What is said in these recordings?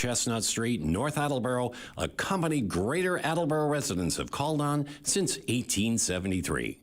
Chestnut Street, North Attleboro, a company Greater Attleboro residents have called on since 1873.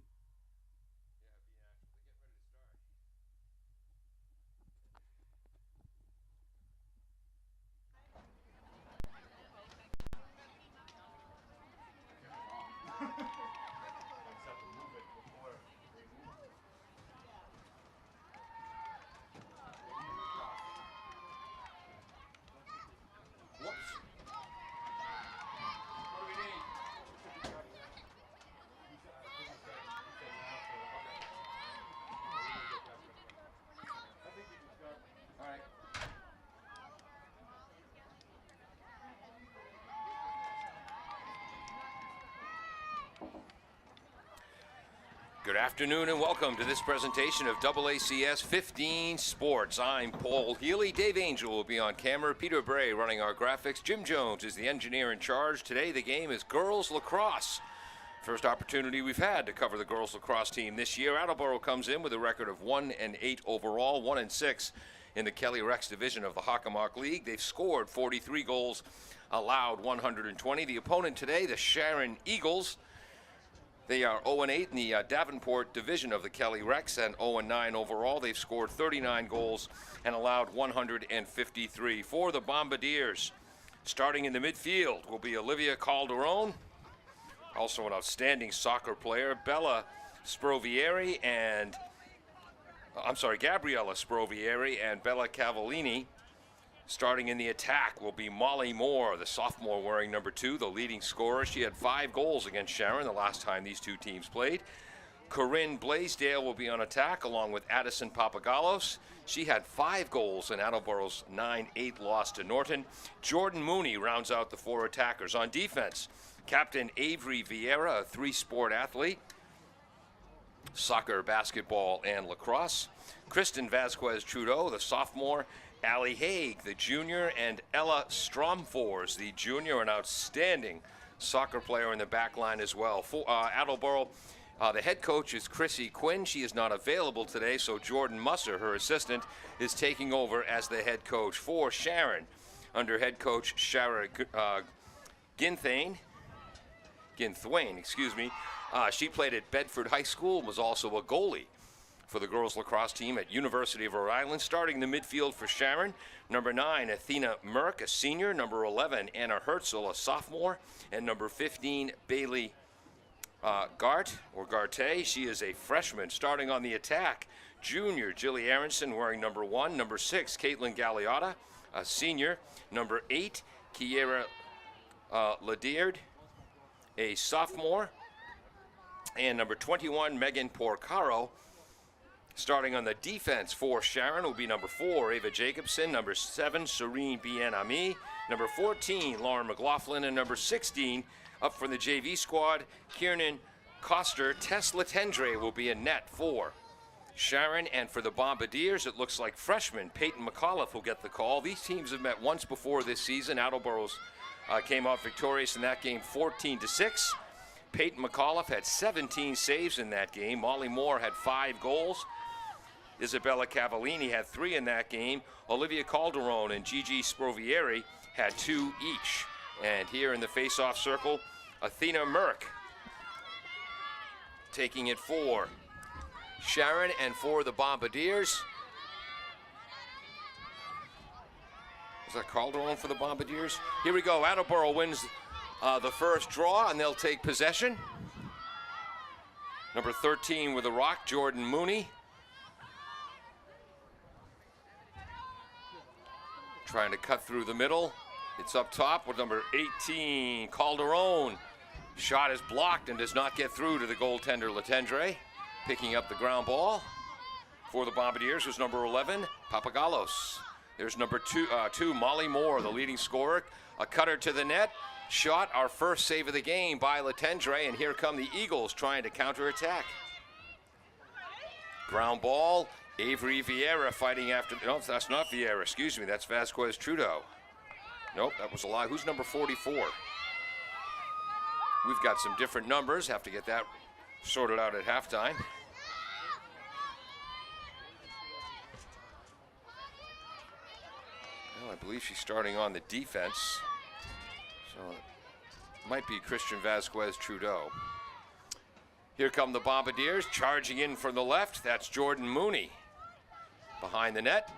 Good afternoon and welcome to this presentation of AACS 15 Sports. I'm Paul Healy. Dave Angel will be on camera. Peter Bray running our graphics. Jim Jones is the engineer in charge. Today the game is girls lacrosse. First opportunity we've had to cover the girls lacrosse team this year. Attleboro comes in with a record of 1-8 overall, 1-6 in the Kelly Rex division of the Hockomock League. They've scored 43 goals, allowed 120. The opponent today, the Sharon Eagles. They are 0-8 in the Davenport division of the Kelly Rex and 0-9 overall. They've scored 39 goals and allowed 153. For the Bombardiers, starting in the midfield will be Olivia Calderon, also an outstanding soccer player, Gabriella Sprovieri and Bella Cavallini. Starting in the attack will be Molly Moore, the sophomore wearing number 2, the leading scorer. She had 5 goals against Sharon the last time these two teams played. Corinne Blaisdell will be on attack along with Addison Papagallos. She had 5 goals in Attleboro's 9-8 loss to Norton. Jordan Mooney rounds out the 4 attackers. On defense, Captain Avery Vieira, a 3-sport athlete, soccer, basketball, and lacrosse. Kristen Vasquez Trudeau, the sophomore. Allie Haig, the junior, and Ella Stromfors, the junior, an outstanding soccer player in the back line as well. For Attleboro, the head coach is Chrissy Quinn. She is not available today, so Jordan Musser, her assistant, is taking over as the head coach. For Sharon, under head coach Sharon Ginthwain, she played at Bedford High School and was also a goalie for the girls lacrosse team at University of Rhode Island. Starting the midfield for Sharon, number 9, Athena Merck, a senior. Number 11, Anna Herzl, a sophomore. And number 15, Bailey Garte. She is a freshman. Starting on the attack, junior Jilly Aronson wearing number 1. Number 6, Caitlin Galliotta, a senior. Number 8, Kiera Ladiard, a sophomore. And number 21, Megan Porcaro. Starting on the defense for Sharon will be number 4, Ava Jacobson, number 7, Serene Bien-Ami, number 14, Lauren McLaughlin, and number 16, up from the JV squad, Kiernan Coster. Tess Letendre will be in net for Sharon. And for the Bombardiers, it looks like freshman Peyton McAuliffe will get the call. These teams have met once before this season. Attleboro's came out victorious in that game 14-6. Peyton McAuliffe had 17 saves in that game. Molly Moore had 5 goals. Isabella Cavallini had 3 in that game. Olivia Calderon and Gigi Sprovieri had 2 each. And here in the face-off circle, Athena Merck taking it for Sharon. And for the Bombardiers, is that Calderon for the Bombardiers? Here we go. Attleboro wins the first draw, and they'll take possession. Number 13 with the rock, Jordan Mooney. Trying to cut through the middle. It's up top with number 18, Calderon. Shot is blocked and does not get through to the goaltender Letendre. Picking up the ground ball for the Bombardiers was number 11, Papagallos. There's number 2, Molly Moore, the leading scorer. A cutter to the net. Shot, our first save of the game by Letendre, and here come the Eagles trying to counterattack. Ground ball, Avery Vieira fighting after, no, that's not Vieira, excuse me, that's Vasquez Trudeau. Nope, that was a lie. Who's number 44? We've got some different numbers, have to get that sorted out at halftime. Well, I believe she's starting on the defense. So it might be Christian Vasquez Trudeau. Here come the Bombardiers charging in from the left. That's Jordan Mooney. Behind the net,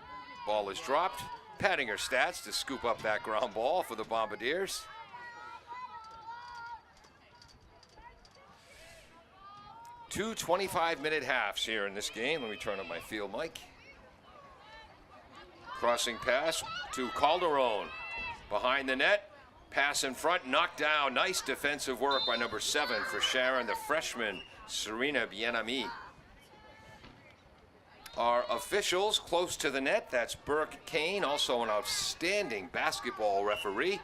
ball is dropped. Padding her stats to scoop up that ground ball for the Bombardiers. Two 25-minute halves here in this game. Let me turn up my field mic. Crossing pass to Calderon. Behind the net, pass in front, knocked down. Nice defensive work by number 7 for Sharon, the freshman, Serena Bien-Ami. Our officials close to the net, that's Burke Kane, also an outstanding basketball referee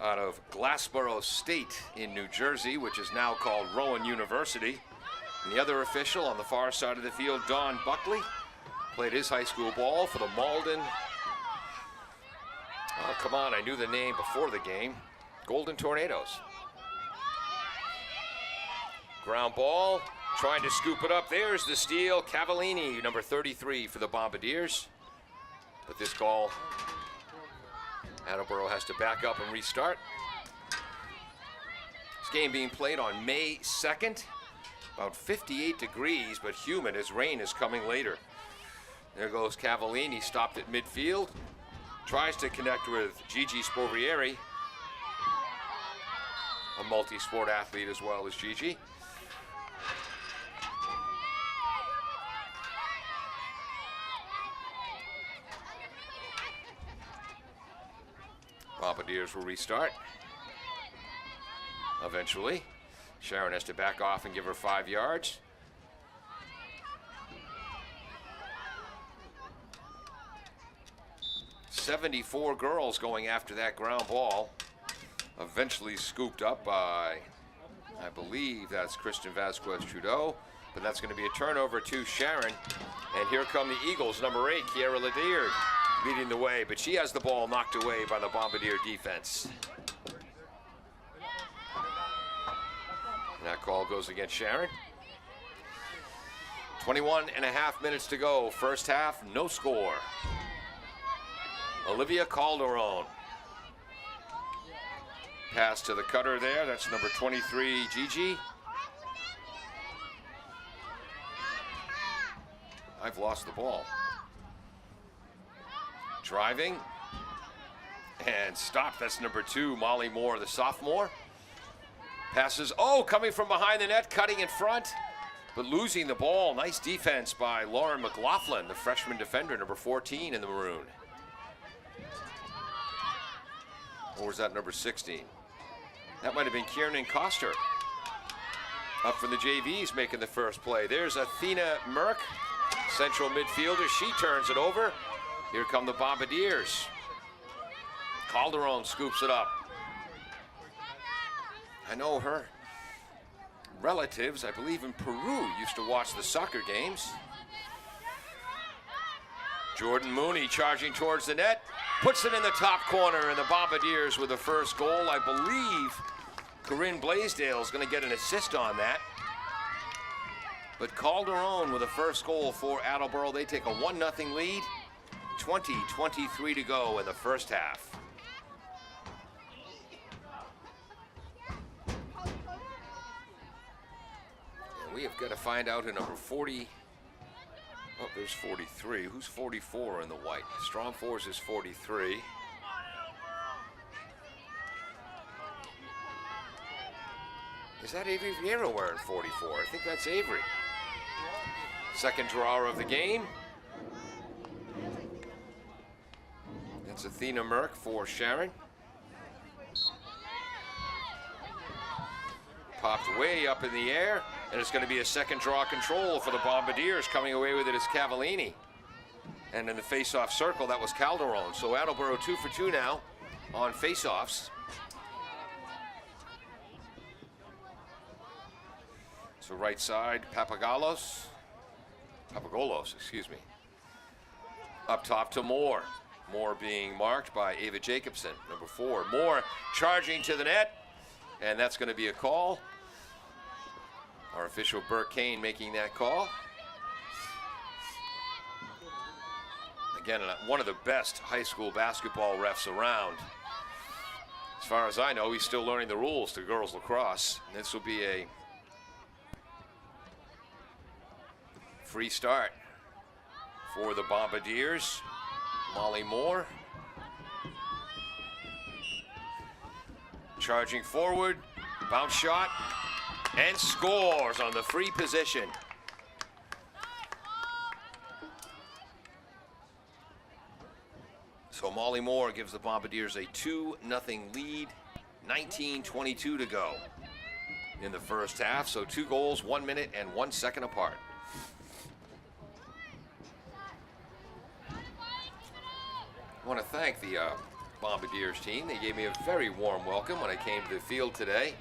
out of Glassboro State in New Jersey, which is now called Rowan University. And the other official on the far side of the field, Don Buckley, played his high school ball for the Malden. Oh, come on, I knew the name before the game. Golden Tornadoes. Ground ball, trying to scoop it up. There's the steal. Cavallini, number 33 for the Bombardiers. But this call, Attleboro has to back up and restart. This game being played on May 2nd. About 58 degrees, but humid as rain is coming later. There goes Cavallini, stopped at midfield. Tries to connect with Gigi Spovrieri, a multi-sport athlete as well as Gigi. Bombardiers will restart eventually. Sharon has to back off and give her 5 yards. "74 girls going after that ground ball. Eventually scooped up by, I believe that's Christian Vasquez Trudeau, but that's going to be a turnover to Sharon. And here come the Eagles, number 8, Kiera Lediard, leading the way, but she has the ball knocked away by the Bombardier defense. And that call goes against Sharon. 21 and a half minutes to go. First half, no score. Olivia Calderon. Pass to the cutter there. That's number 23, Gigi. I've lost the ball. Driving. And stopped. That's number 2, Molly Moore, the sophomore. Passes. Oh, coming from behind the net, cutting in front, but losing the ball. Nice defense by Lauren McLaughlin, the freshman defender, number 14 in the maroon. Or was that number 16? That might have been Kiernan Coster. Up from the JVs making the first play. There's Athena Merck, central midfielder. She turns it over. Here come the Bombardiers. Calderon scoops it up. I know her relatives, I believe in Peru, used to watch the soccer games. Jordan Mooney charging towards the net, puts it in the top corner, and the Bombardiers with the first goal. I believe Corinne Blaisdell is going to get an assist on that. But Calderon with the first goal for Attleboro. They take a 1-0 lead. 20-23 to go in the first half. And we have got to find out who number 40. Oh, there's 43. Who's 44 in the white? Strom Force is 43. Is that Avery Vieira wearing 44? I think that's Avery. Second drawer of the game. That's Athena Merck for Sharon. Popped way up in the air, and it's going to be a second draw control for the Bombardiers. Coming away with it is Cavallini. And in the face-off circle, that was Calderon. So Attleboro 2 for 2 now on face-offs. So right side, Papagolos, excuse me. Up top to Moore. Moore being marked by Ava Jacobson, number 4. Moore charging to the net, and that's going to be a call. Our official Burke Kane making that call. Again, one of the best high school basketball refs around. As far as I know, he's still learning the rules to girls lacrosse. This will be a free start for the Bombardiers. Molly Moore charging forward, bounce shot, and scores on the free position. So Molly Moore gives the Bombardiers a 2-0 lead, 19:22 to go in the first half. So 2 goals, 1 minute and 1 second apart. I want to thank the Bombardiers team. They gave me a very warm welcome when I came to the field today.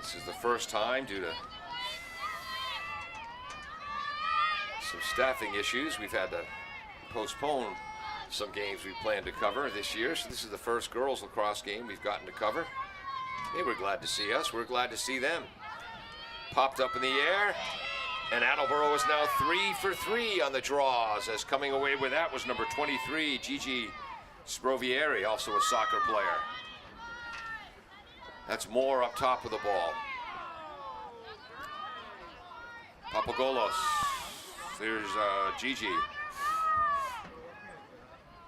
This is the first time, due to some staffing issues, we've had to postpone some games we planned to cover this year. So this is the first girls lacrosse game we've gotten to cover. They were glad to see us. We're glad to see them. Popped up in the air, and Attleboro is now 3 for 3 on the draws, as coming away with that was number 23, Gigi Sprovieri, also a soccer player. That's Moore up top of the ball. Papagolos. There's Gigi.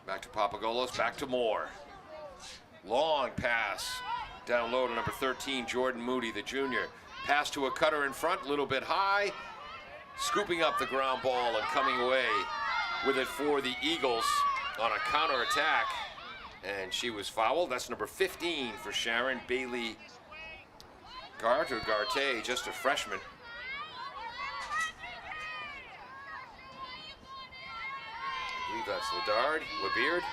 Back to Papagolos, back to Moore. Long pass down low to number 13, Jordan Moody, the junior. Pass to a cutter in front, a little bit high. Scooping up the ground ball and coming away with it for the Eagles on a counterattack. And she was fouled. That's number 15 for Sharon, Bailey Garte, just a freshman. I believe that's Lebeard.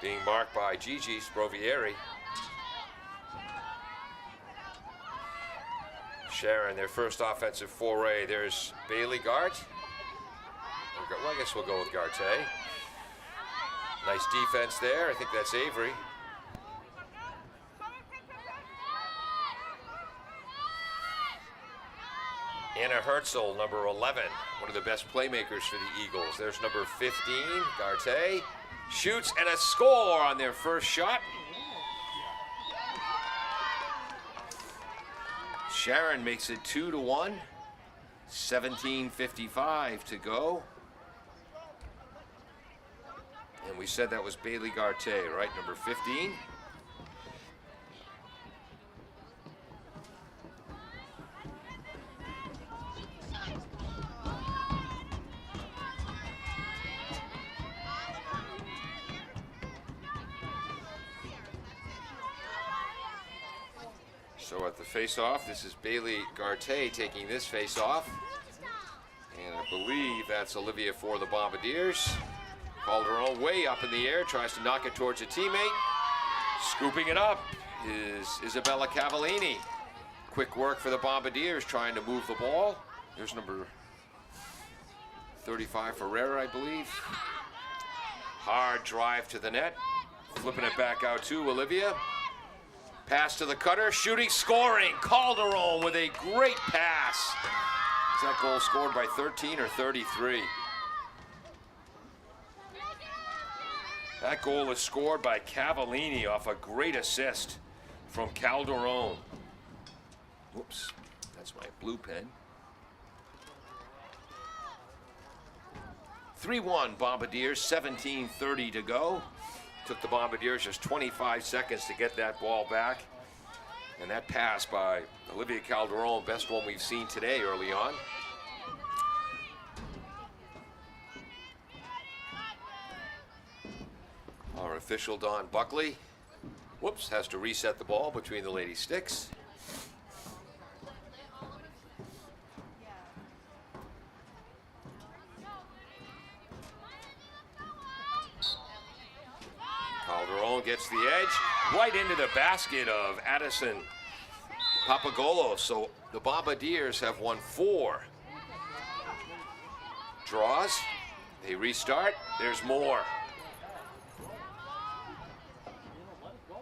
Being marked by Gigi Sprovieri. Sharon, their first offensive foray. There's Bailey Garte. Well, I guess we'll go with Garte. Nice defense there. I think that's Avery. Anna Herzl, number 11, one of the best playmakers for the Eagles. There's number 15, Garte. Shoots and a score on their first shot. Sharon makes it 2-1. 17:55 to go. And we said that was Bailey Garte, right? Number 15. So at the face-off, this is Bailey Garte taking this face-off. And I believe that's Olivia for the Bombardiers. Calderon way up in the air, tries to knock it towards a teammate. Scooping it up is Isabella Cavallini. Quick work for the Bombardiers, trying to move the ball. There's number 35, Ferreira, I believe. Hard drive to the net. Flipping it back out to Olivia. Pass to the cutter, shooting, scoring. Calderon with a great pass. Is that goal scored by 13 or 33? That goal is scored by Cavallini off a great assist from Calderon. Whoops, that's my blue pen. 3-1 Bombardiers, 17:30 to go. Took the Bombardiers just 25 seconds to get that ball back. And that pass by Olivia Calderon, best one we've seen today early on. Our official, Don Buckley, whoops, has to reset the ball between the lady sticks. Calderon gets the edge right into the basket of Addison Papagolos. So the Bombardiers have won 4 draws. They restart. There's more.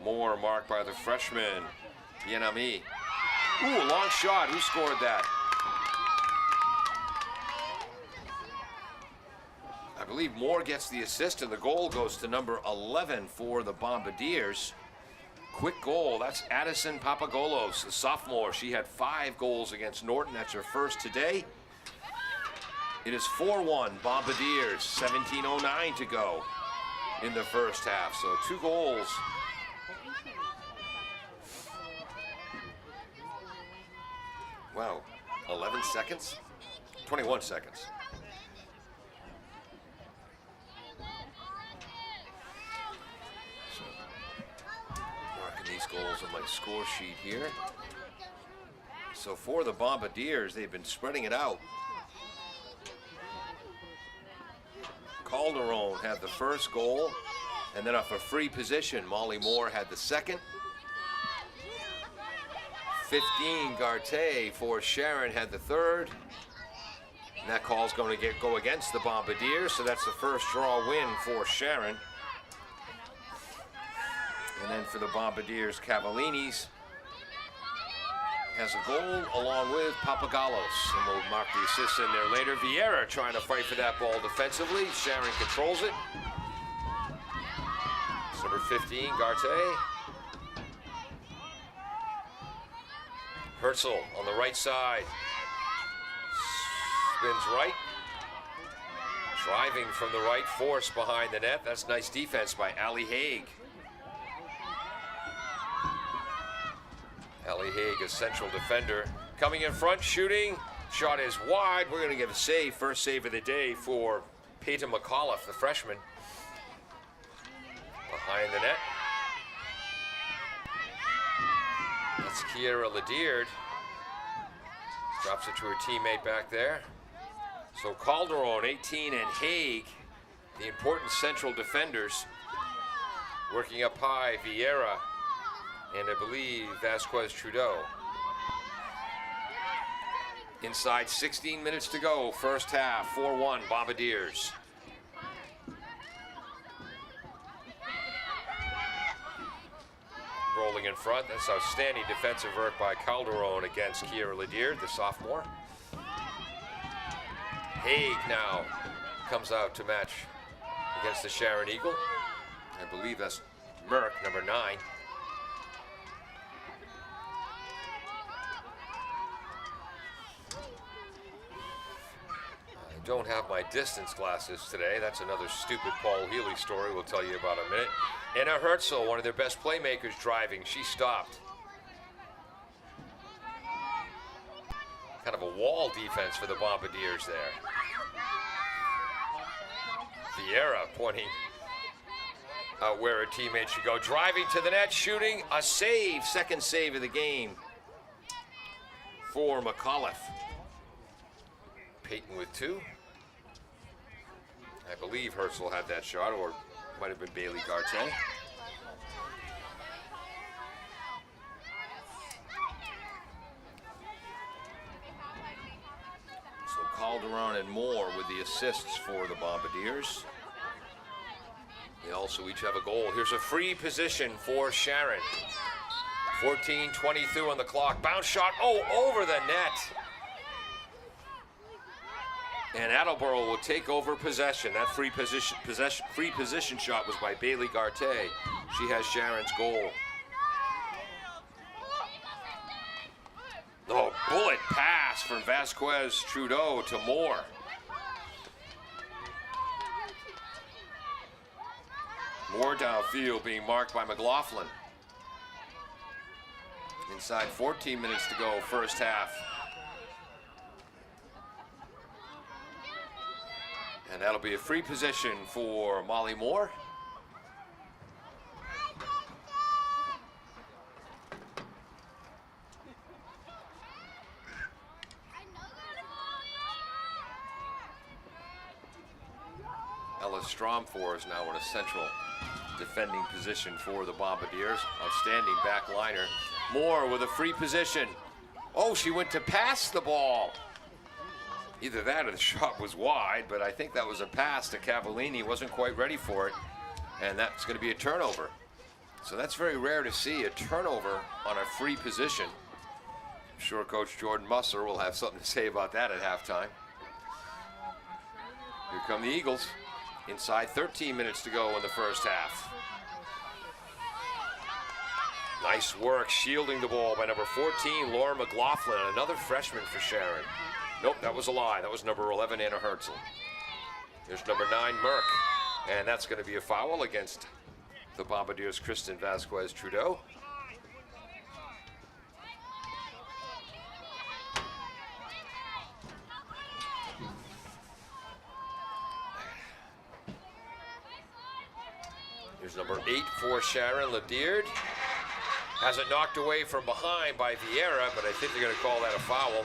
More marked by the freshman, Bien-Ami. Ooh, long shot. Who scored that? I believe Moore gets the assist, and the goal goes to number 11 for the Bombardiers. Quick goal. That's Addison Papagolos, the sophomore. She had 5 goals against Norton. That's her first today. It is 4-1 Bombardiers. 17:09 to go in the first half. So 2 goals. Wow, 11 seconds? 21 seconds. So, marking these goals on my score sheet here. So for the Bombardiers, they've been spreading it out. Calderon had the first goal, and then off a free position, Molly Moore had the second. 15, Garte for Sharon had the third. And that call's going to go against the Bombardiers, so that's the first draw win for Sharon. And then for the Bombardiers, Cavallini's has a goal along with Papagolos. And we'll mark the assist in there later. Vieira trying to fight for that ball defensively. Sharon controls it. It's number 15, Garte. Herzl on the right side. Spins right. Driving from the right, force behind the net. That's nice defense by Allie Haig. Allie Haig, a central defender. Coming in front, shooting. Shot is wide. We're going to give a save. First save of the day for Peyton McAuliffe, the freshman. Behind the net. That's Kiera Lediard. Drops it to her teammate back there. So Calderon, 18, and Haig, the important central defenders. Working up high, Vieira, and I believe Vasquez Trudeau. Inside 16 minutes to go, first half, 4-1 Bombardiers. Rolling in front, that's outstanding defensive work by Calderon against Kiera Lediard, the sophomore. Haig now comes out to match against the Sharon Eagle. I believe that's Merck, number 9. I don't have my distance glasses today. That's another stupid Paul Healy story we'll tell you about in a minute. Anna Herzl, one of their best playmakers, driving. She stopped. Kind of a wall defense for the Bombardiers there. Vieira pointing out where her teammate should go. Driving to the net, shooting, a save. Second save of the game for McAuliffe. Peyton with 2. I believe Herzl had that shot, or might have been Bailey Garte. So Calderon and Moore with the assists for the Bombardiers. They also each have a goal. Here's a free position for Sharon. 14:22 on the clock. Bounce shot, over the net. And Attleboro will take over possession. That free position shot was by Bailey Garte. She has Sharon's goal. Oh, bullet pass from Vasquez Trudeau to Moore. Moore downfield being marked by McLaughlin. Inside 14 minutes to go, first half. And that'll be a free position for Molly Moore. Ella Stromfor is now in a central defending position for the Bombardiers. Outstanding back liner. Moore with a free position. Oh, she went to pass the ball. Either that or the shot was wide, but I think that was a pass to Cavallini. Wasn't quite ready for it, and that's going to be a turnover. So that's very rare to see, a turnover on a free position. I'm sure Coach Jordan Musser will have something to say about that at halftime. Here come the Eagles. Inside 13 minutes to go in the first half. Nice work shielding the ball by number 14, Laura McLaughlin, another freshman for Sharon. Nope, that was a lie. That was number 11, Anna Herzl. There's number 9, Merck. And that's going to be a foul against the Bombardiers' Kristen Vasquez-Trudeau. Here's number 8 for Sharon Ledierd. Has it knocked away from behind by Vieira, but I think they're going to call that a foul.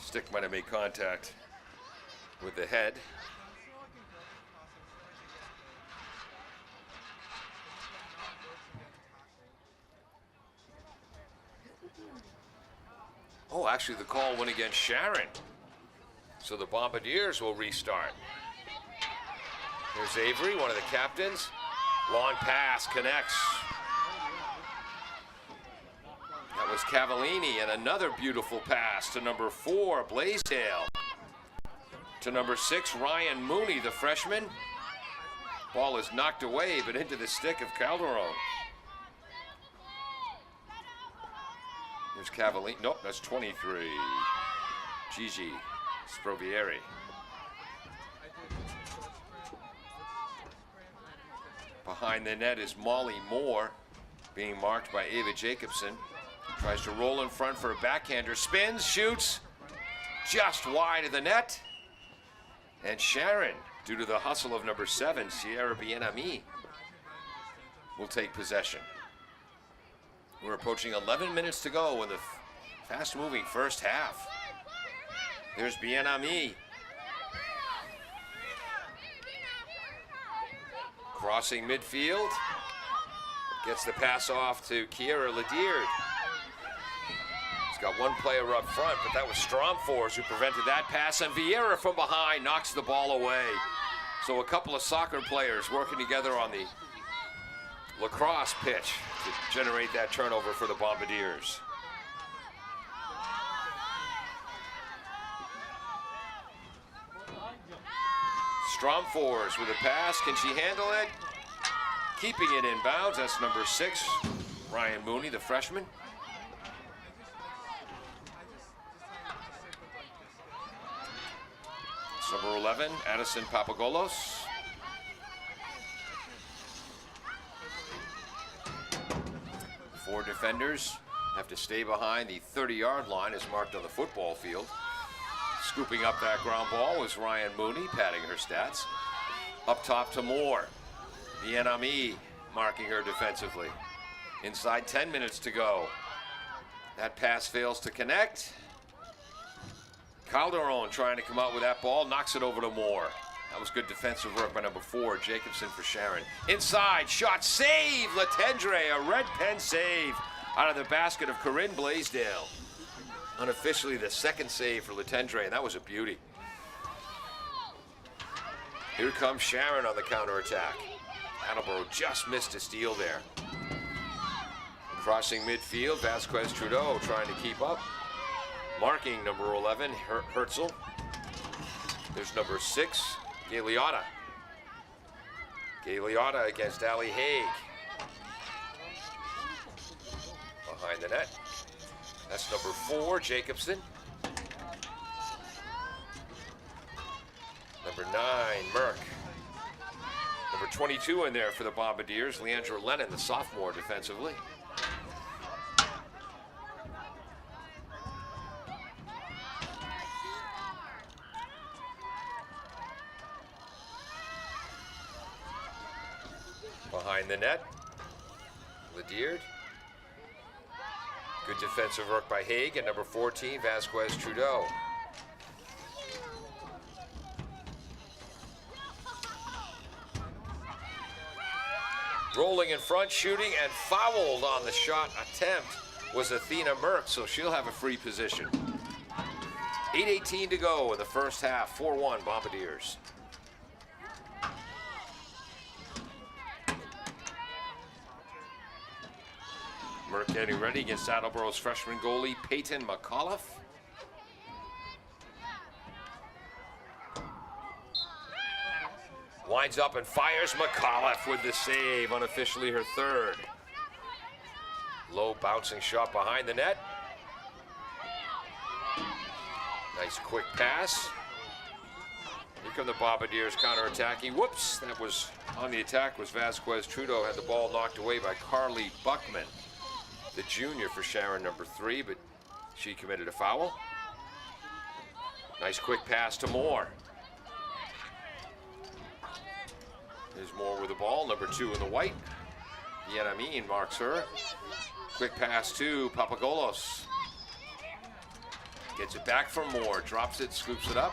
Stick might have made contact with the head. Oh, actually the call went against Sharon. So the Bombardiers will restart. Here's Avery, one of the captains. Long pass connects. That was Cavallini, and another beautiful pass to number 4, Blaisdell. To number 6, Ryan Mooney, the freshman. Ball is knocked away, but into the stick of Calderon. There's Cavallini. Nope, that's 23. Gigi Sprovieri. Behind the net is Molly Moore, being marked by Ava Jacobson. Tries to roll in front for a backhander. Spins, shoots, just wide of the net. And Sharon, due to the hustle of number 7, Sierra Bien-Ami, will take possession. We're approaching 11 minutes to go in the fast-moving first half. There's Bien-Ami. Crossing midfield. Gets the pass off to Kiera Ledierd. He's got one player up front, but that was Stromfors who prevented that pass, and Vieira from behind knocks the ball away. So a couple of soccer players working together on the lacrosse pitch to generate that turnover for the Bombardiers. Stromfors with a pass. Can she handle it? Keeping it in bounds. That's number 6, Ryan Mooney, the freshman. It's number 11, Addison Papagolos. Four defenders have to stay behind the 30-yard line as marked on the football field. Scooping up that ground ball was Ryan Mooney, padding her stats. Up top to Moore. Bien-Ami marking her defensively. Inside 10 minutes to go. That pass fails to connect. Calderon trying to come out with that ball, knocks it over to Moore. That was good defensive work by number 4, Jacobson for Sharon. Inside, shot, save, Letendre, a red pen save out of the basket of Corinne Blaisdell. Unofficially the second save for Letendre, and that was a beauty. Here comes Sharon on the counterattack. Attleboro just missed a steal there. Crossing midfield, Vasquez-Trudeau trying to keep up. Marking number 11, Herzl. There's number 6, Gagliotta. Gagliotta against Ali Haig. Behind the net. That's number 4, Jacobson. Number 9, Merck. Number 22 in there for the Bombardiers, Leandra Lennon, the sophomore defensively. Behind the net, Ledierd. Good defensive work by Haig, and number 14, Vasquez-Trudeau. Rolling in front, shooting, and fouled on the shot attempt was Athena Merck, so she'll have a free position. 8:18 to go in the first half, 4-1 Bombardiers. Merck getting ready against Attleboro's freshman goalie, Peyton McAuliffe. Winds up and fires. McAuliffe with the save, unofficially her third. Low bouncing shot behind the net. Nice quick pass. Here come the Bombardiers counterattacking. Whoops, that was on the attack was Vasquez Trudeau. Had the ball knocked away by Carly Buckman, the junior for Sharon, number 3, but she committed a foul. Nice quick pass to Moore. There's Moore with the ball, number 2 in the white. Yenamin marks her. Quick pass to Papagolos. Gets it back from Moore, drops it, scoops it up.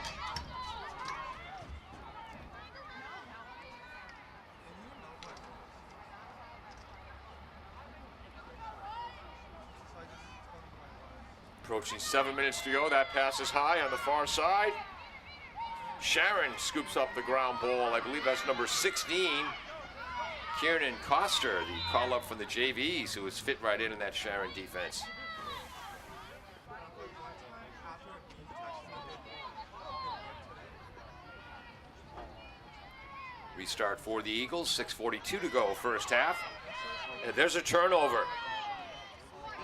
Approaching 7 minutes to go. That pass is high on the far side. Sharon scoops up the ground ball. I believe that's number 16. Kieran Coster, the call-up from the JVs, who was fit right in that Sharon defense. Restart for the Eagles. 6:42 to go, first half. And there's a turnover.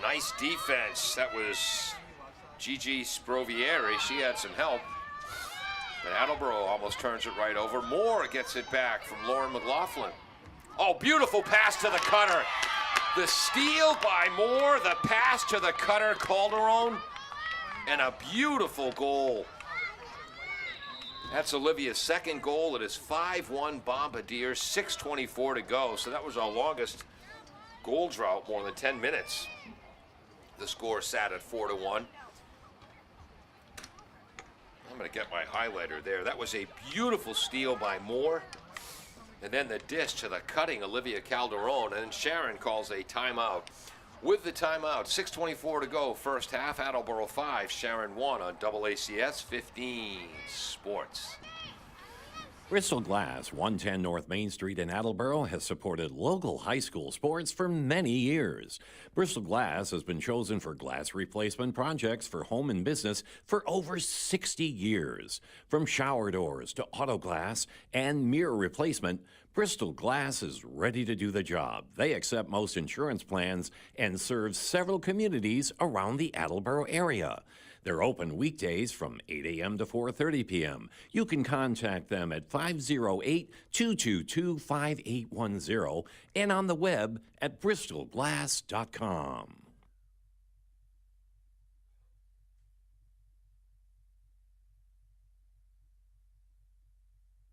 Nice defense. That was Gigi Sprovieri. She had some help. But Attleboro almost turns it right over. Moore gets it back from Lauren McLaughlin. Oh, beautiful pass to the cutter. The steal by Moore, the pass to the cutter, Calderon, and a beautiful goal. That's Olivia's second goal. It is 5-1 Bombardiers, 6:24 to go. So that was our longest goal drought, more than 10 minutes. The score sat at 4-1. I'm going to get my highlighter there. That was a beautiful steal by Moore. And then the dish to the cutting Olivia Calderon. And Sharon calls a timeout. With the timeout, 6:24 to go, first half. Attleboro 5, Sharon 1 on AACS 15 Sports. Bristol Glass, 110 North Main Street in Attleboro, has supported local high school sports for many years. Bristol Glass has been chosen for glass replacement projects for home and business for over 60 years. From shower doors to auto glass and mirror replacement, Bristol Glass is ready to do the job. They accept most insurance plans and serve several communities around the Attleboro area. They're open weekdays from 8 a.m. to 4:30 p.m. You can contact them at 508-222-5810 and on the web at bristolglass.com.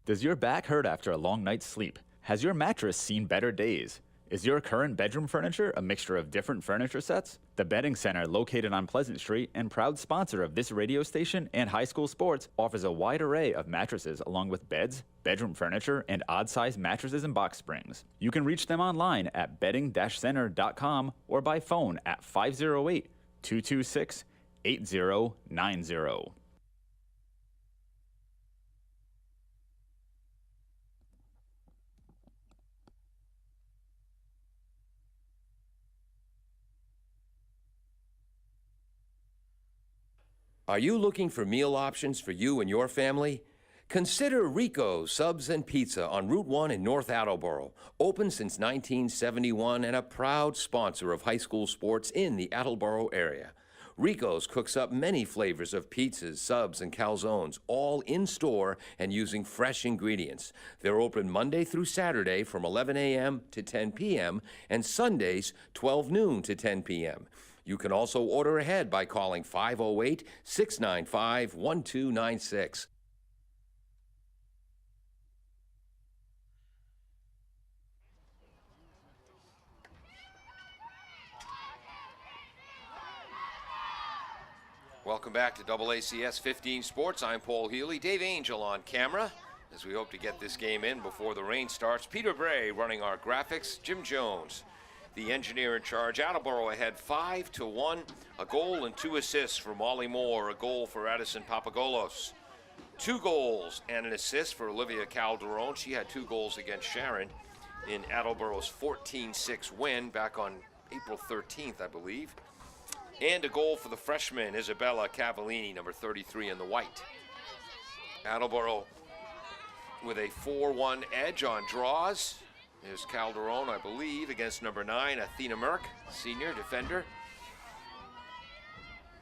Does your back hurt after a long night's sleep? Has your mattress seen better days? Is your current bedroom furniture a mixture of different furniture sets? The Bedding Center, located on Pleasant Street and proud sponsor of this radio station and high school sports, offers a wide array of mattresses along with beds, bedroom furniture, and odd-sized mattresses and box springs. You can reach them online at bedding-center.com or by phone at 508-226-8090. Are you looking for meal options for you and your family? Consider Rico's Subs and Pizza on Route 1 in North Attleboro. Open since 1971 and a proud sponsor of high school sports in the Attleboro area. Rico's cooks up many flavors of pizzas, subs, and calzones, all in store and using fresh ingredients. They're open Monday through Saturday from 11 a.m. to 10 p.m. and Sundays 12 noon to 10 p.m. You can also order ahead by calling 508-695-1296. Welcome back to AACS 15 Sports. I'm Paul Healy. Dave Angel on camera as we hope to get this game in before the rain starts. Peter Bray running our graphics. Jim Jones, the engineer in charge. Attleboro ahead 5-1. A goal and 2 assists for Molly Moore. A goal for Addison Papagolos. 2 goals and an assist for Olivia Calderon. She had 2 goals against Sharon in Attleboro's 14-6 win back on April 13th, I believe. And a goal for the freshman, Isabella Cavallini, number 33 in the white. Attleboro with a 4-1 edge on draws. There's Calderon, I believe, against number 9, Athena Merck, senior defender.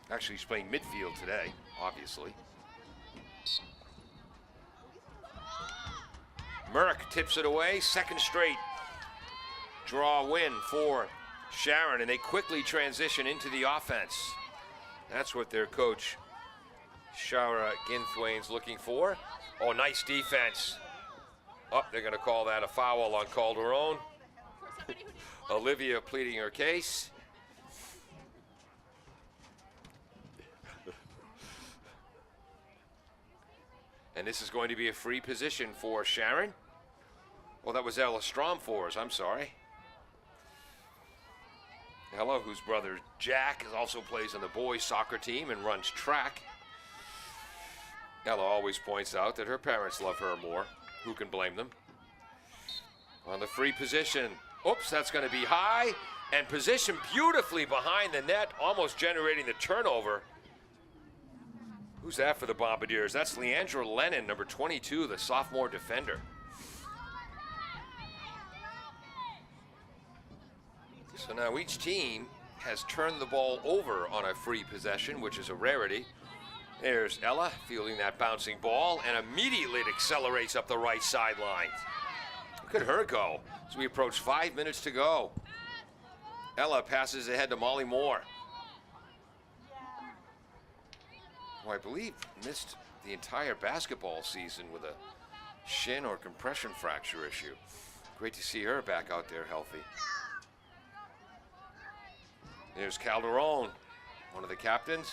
Actually, she's playing midfield today, obviously. Merck tips it away, second straight draw win for Sharon, and they quickly transition into the offense. That's what their coach, Shara Ginthwain's looking for. Oh, nice defense. Oh, they're going to call that a foul on Calderon. Olivia pleading her case. And this is going to be a free position for Sharon. Well, that was Ella Stromfors, I'm sorry. Ella, whose brother Jack also plays on the boys' soccer team and runs track. Ella always points out that her parents love her more. Who can blame them? On the free position. Oops, that's going to be high. And positioned beautifully behind the net, almost generating the turnover. Who's that for the Bombardiers? That's Leandra Lennon, number 22, the sophomore defender. So now each team has turned the ball over on a free possession, which is a rarity. There's Ella fielding that bouncing ball, and immediately it accelerates up the right sideline. Look at her go as we approach 5 minutes to go. Ella passes ahead to Molly Moore, who I believe missed the entire basketball season with a shin or compression fracture issue. Great to see her back out there healthy. There's Calderon, one of the captains.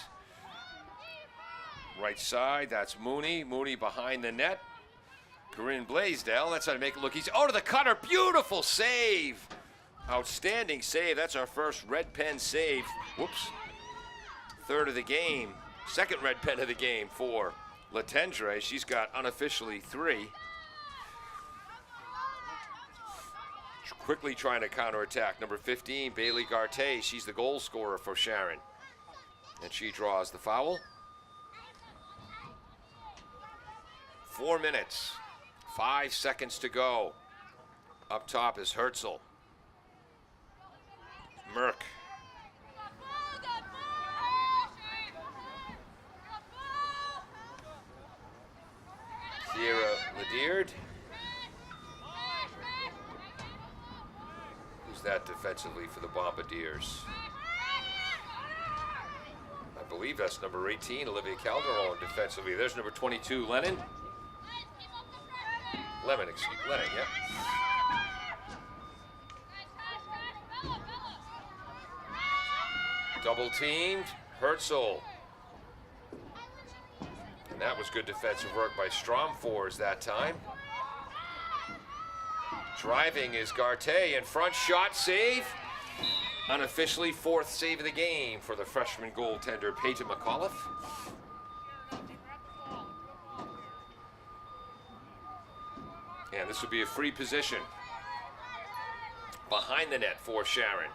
Right side, that's Mooney. Mooney behind the net. Corinne Blaisdell, that's how to make it look easy. Oh, to the cutter, beautiful save. Outstanding save, that's our first red pen save. Whoops. Third of the game, second red pen of the game for Latendre. She's got unofficially 3. Quickly trying to counterattack. Number 15, Bailey Garte. She's the goal scorer for Sharon. And she draws the foul. 4 minutes, 5 seconds to go. Up top is Herzl. Merck. Sierra Lediard. Who's that defensively for the Bombardiers? I believe that's number 18, Olivia Calderon defensively. There's number 22, Lennon. Lennon, yeah. Double teamed, Herzl. And that was good defensive work by Stromfors that time. Driving is Garte, in front, shot, save. Unofficially 4th save of the game for the freshman goaltender Peyton McAuliffe. And this would be a free position behind the net for Sharon.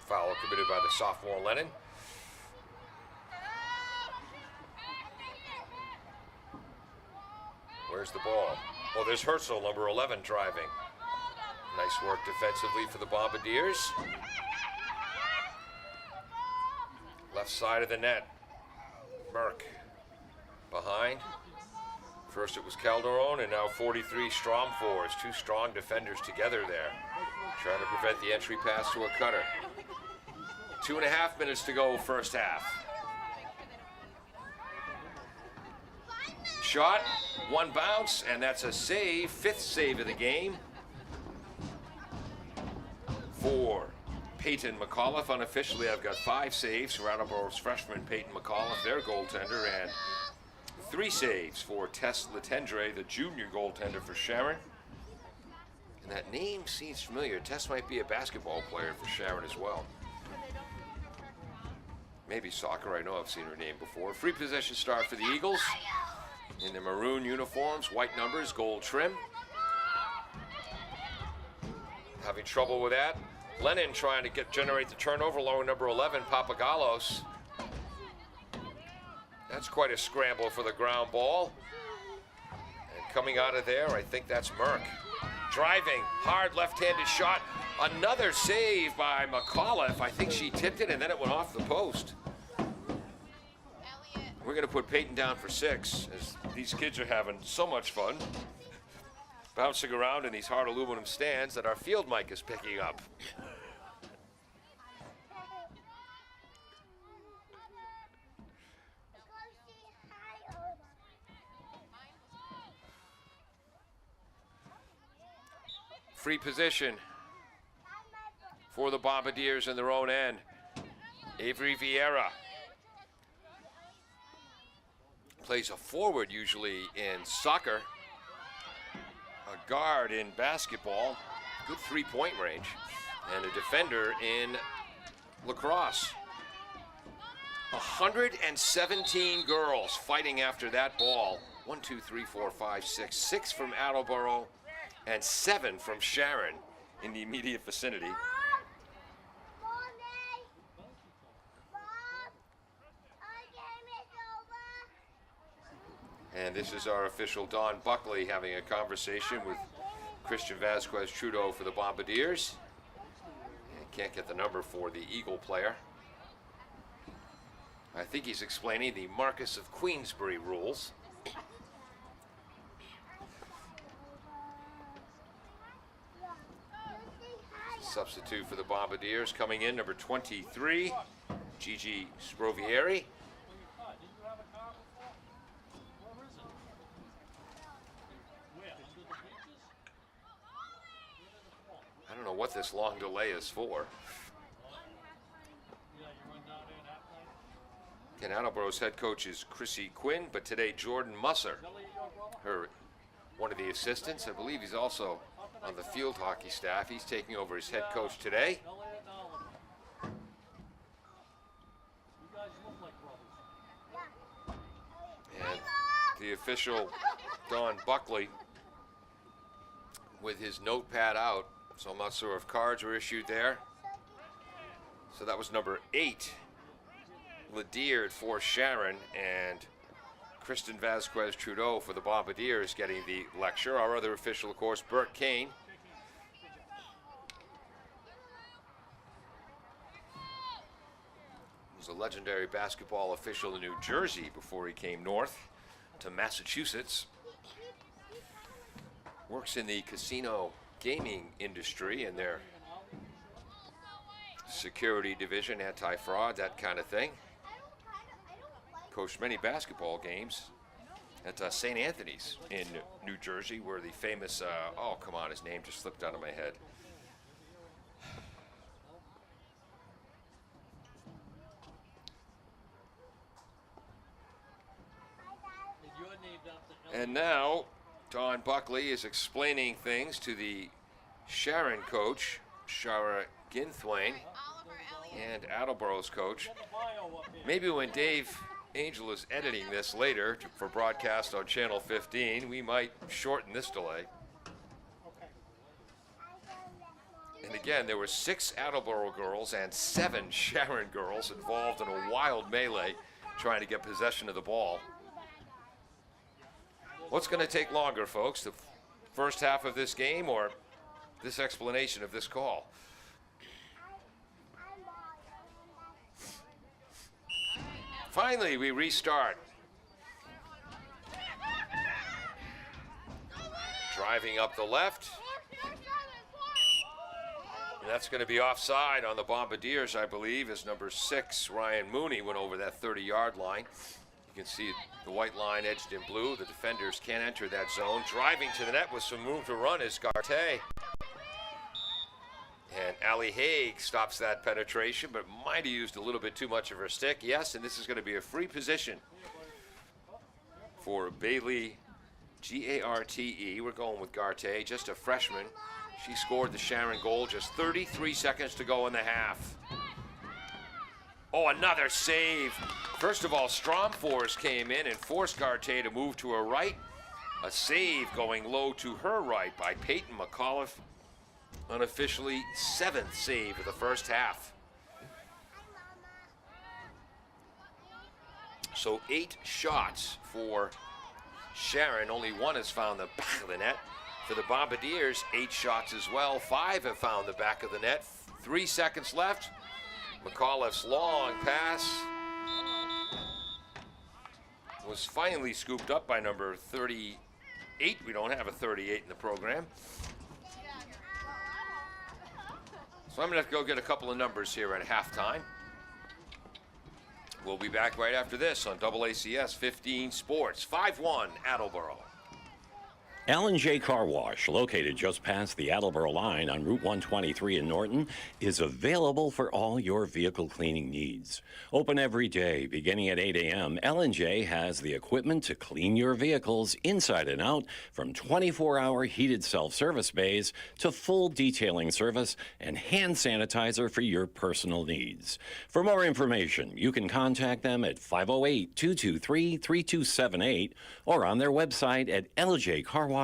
Foul committed by the sophomore Lennon. Where's the ball? Oh, there's Herzl, number 11, driving. Nice work defensively for the Bombardiers. Left side of the net. Merck behind. First it was Calderon, and now 43 Stromfors. 2 strong defenders together there, trying to prevent the entry pass to a cutter. 2.5 minutes to go, first half. Shot, 1 bounce, and that's a save, 5th save of the game for Peyton McAuliffe. Unofficially, I've got 5 saves for Attleboro's freshman Peyton McAuliffe, their goaltender, and 3 saves for Tess Latendre, the junior goaltender for Sharon. And that name seems familiar. Tess might be a basketball player for Sharon as well. Maybe soccer, I know I've seen her name before. Free possession start for the Eagles. In the maroon uniforms, white numbers, gold trim. Having trouble with that. Lennon trying to generate the turnover along with number 11, Papagallos. That's quite a scramble for the ground ball. And coming out of there, I think that's Merck. Driving, hard left-handed shot. Another save by McAuliffe. I think she tipped it and then it went off the post. We're going to put Peyton down for 6 as these kids are having so much fun bouncing around in these hard aluminum stands that our field mic is picking up. Free position for the Bombardiers in their own end. Avery Vieira plays a forward usually in soccer, a guard in basketball, good three-point range, and a defender in lacrosse. 117 girls fighting after that ball. 1, 2, 3, 4, 5, 6. 6 from Attleboro and 7 from Sharon in the immediate vicinity. And this is our official Don Buckley having a conversation with Christian Vasquez Trudeau for the Bombardiers. And can't get the number for the Eagle player. I think he's explaining the Marcus of Queensbury rules. Substitute for the Bombardiers coming in, number 23, Gigi Sprovieri. I don't know what this long delay is for. Ken Attleboro's head coach is Chrissy Quinn, but today Jordan Musser, one of the assistants. I believe he's also on the field hockey staff. He's taking over as head coach today. And the official, Don Buckley, with his notepad out. So I'm not sure if cards were issued there. So that was number 8, Lediard for Sharon, and Kristen Vasquez Trudeau for the Bombardiers getting the lecture. Our other official, of course, Burt Kane. He was a legendary basketball official in New Jersey before he came north to Massachusetts. Works in the casino gaming industry in their security division, anti-fraud, that kind of thing. Coached many basketball games at St. Anthony's in New Jersey, where the famous, oh, come on, his name just slipped out of my head. And now, Don Buckley is explaining things to the Sharon coach, Shara Ginthwain, and Attleboro's coach. Maybe when Dave Angel is editing this later for broadcast on Channel 15, we might shorten this delay. And again, there were 6 Attleboro girls and 7 Sharon girls involved in a wild melee trying to get possession of the ball. What's going to take longer, folks? The first half of this game or this explanation of this call? Finally, we restart. Driving up the left. And that's going to be offside on the Bombardiers, I believe, as number 6, Ryan Mooney, went over that 30-yard line. You can see the white line edged in blue. The defenders can't enter that zone. Driving to the net with some room to run is Garte. And Allie Haig stops that penetration, but might have used a little bit too much of her stick. Yes, and this is going to be a free position for Bailey, G-A-R-T-E. We're going with Garte, just a freshman. She scored the Sharon goal, just 33 seconds to go in the half. Oh, another save. First of all, Stromfors came in and forced Garte to move to her right. A save going low to her right by Peyton McAuliffe. Unofficially 7th save of the first half. So 8 shots for Sharon, only one has found the back of the net. For the Bombardiers, 8 shots as well. 5 have found the back of the net. 3 seconds left. McAuliffe's long pass was finally scooped up by number 38. We don't have a 38 in the program. So I'm going to have to go get a couple of numbers here at halftime. We'll be back right after this on AACS 15 Sports. 5-1 Attleboro. L&J Car Wash, located just past the Attleboro line on Route 123 in Norton, is available for all your vehicle cleaning needs. Open every day, beginning at 8 a.m., L&J has the equipment to clean your vehicles inside and out, from 24-hour heated self-service bays to full detailing service and hand sanitizer for your personal needs. For more information, you can contact them at 508-223-3278 or on their website at ljcarwash.com.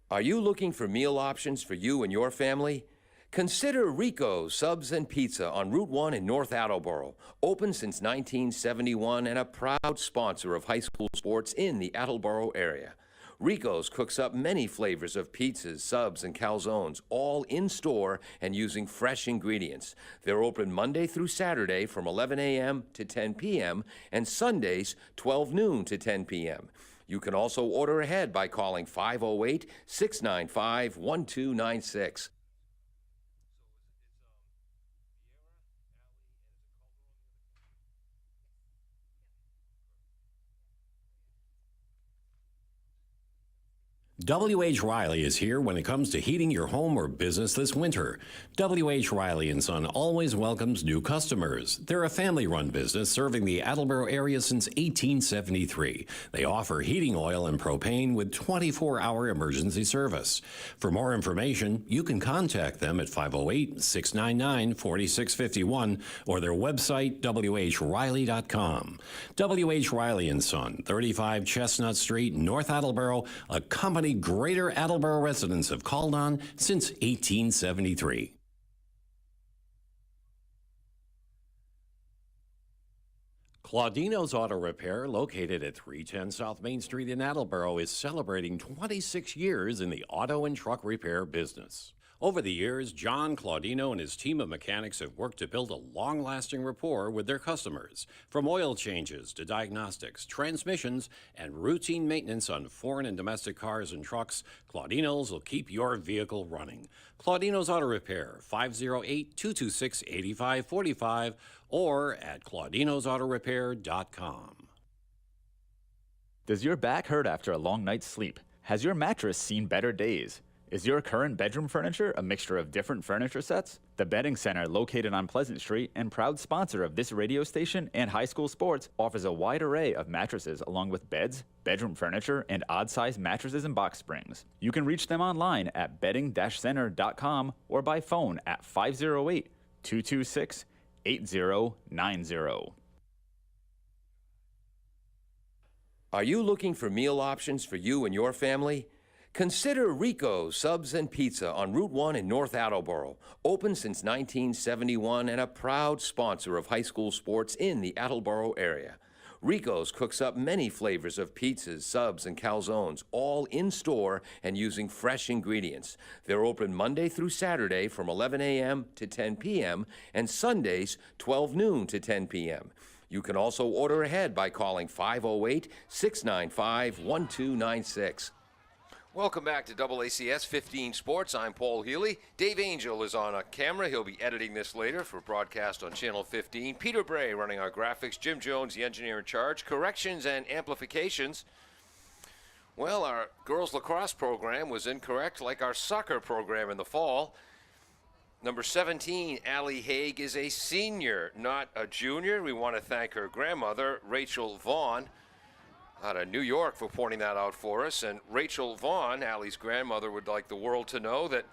Are you looking for meal options for you and your family? Consider Rico's Subs and Pizza on Route 1 in North Attleboro. Open since 1971 and a proud sponsor of high school sports in the Attleboro area. Rico's cooks up many flavors of pizzas, subs, and calzones, all in store and using fresh ingredients. They're open Monday through Saturday from 11 a.m. to 10 p.m. and Sundays 12 noon to 10 p.m. You can also order ahead by calling 508-695-1296. W.H. Riley is here when it comes to heating your home or business this winter. W.H. Riley & Son always welcomes new customers. They're a family-run business serving the Attleboro area since 1873. They offer heating oil and propane with 24-hour emergency service. For more information, you can contact them at 508-699-4651 or their website, whriley.com. W.H. Riley & Son, 35 Chestnut Street, North Attleboro, a company Greater Attleboro residents have called on since 1873. Claudino's Auto Repair, located at 310 South Main Street in Attleboro, is celebrating 26 years in the auto and truck repair business. Over the years, John Claudino and his team of mechanics have worked to build a long-lasting rapport with their customers. From oil changes to diagnostics, transmissions, and routine maintenance on foreign and domestic cars and trucks, Claudino's will keep your vehicle running. Claudino's Auto Repair, 508-226-8545 or at claudinosautorepair.com. Does your back hurt after a long night's sleep? Has your mattress seen better days? Is your current bedroom furniture a mixture of different furniture sets? The Bedding Center, located on Pleasant Street and proud sponsor of this radio station and high school sports, offers a wide array of mattresses along with beds, bedroom furniture, and odd-sized mattresses and box springs. You can reach them online at bedding-center.com or by phone at 508-226-8090. Are you looking for meal options for you and your family? Consider Rico's Subs and Pizza on Route 1 in North Attleboro. Open since 1971 and a proud sponsor of high school sports in the Attleboro area. Rico's cooks up many flavors of pizzas, subs, and calzones, all in-store and using fresh ingredients. They're open Monday through Saturday from 11 a.m. to 10 p.m. and Sundays 12 noon to 10 p.m. You can also order ahead by calling 508-695-1296. Welcome back to AACS 15 Sports. I'm Paul Healy. Dave Angel is on a camera. He'll be editing this later for broadcast on Channel 15. Peter Bray running our graphics. Jim Jones, the engineer in charge. Corrections and amplifications. Well, our girls lacrosse program was incorrect, like our soccer program in the fall. Number 17, Allie Haig, is a senior, not a junior. We want to thank her grandmother, Rachel Vaughn, out of New York, for pointing that out for us. And Rachel Vaughn, Allie's grandmother, would like the world to know that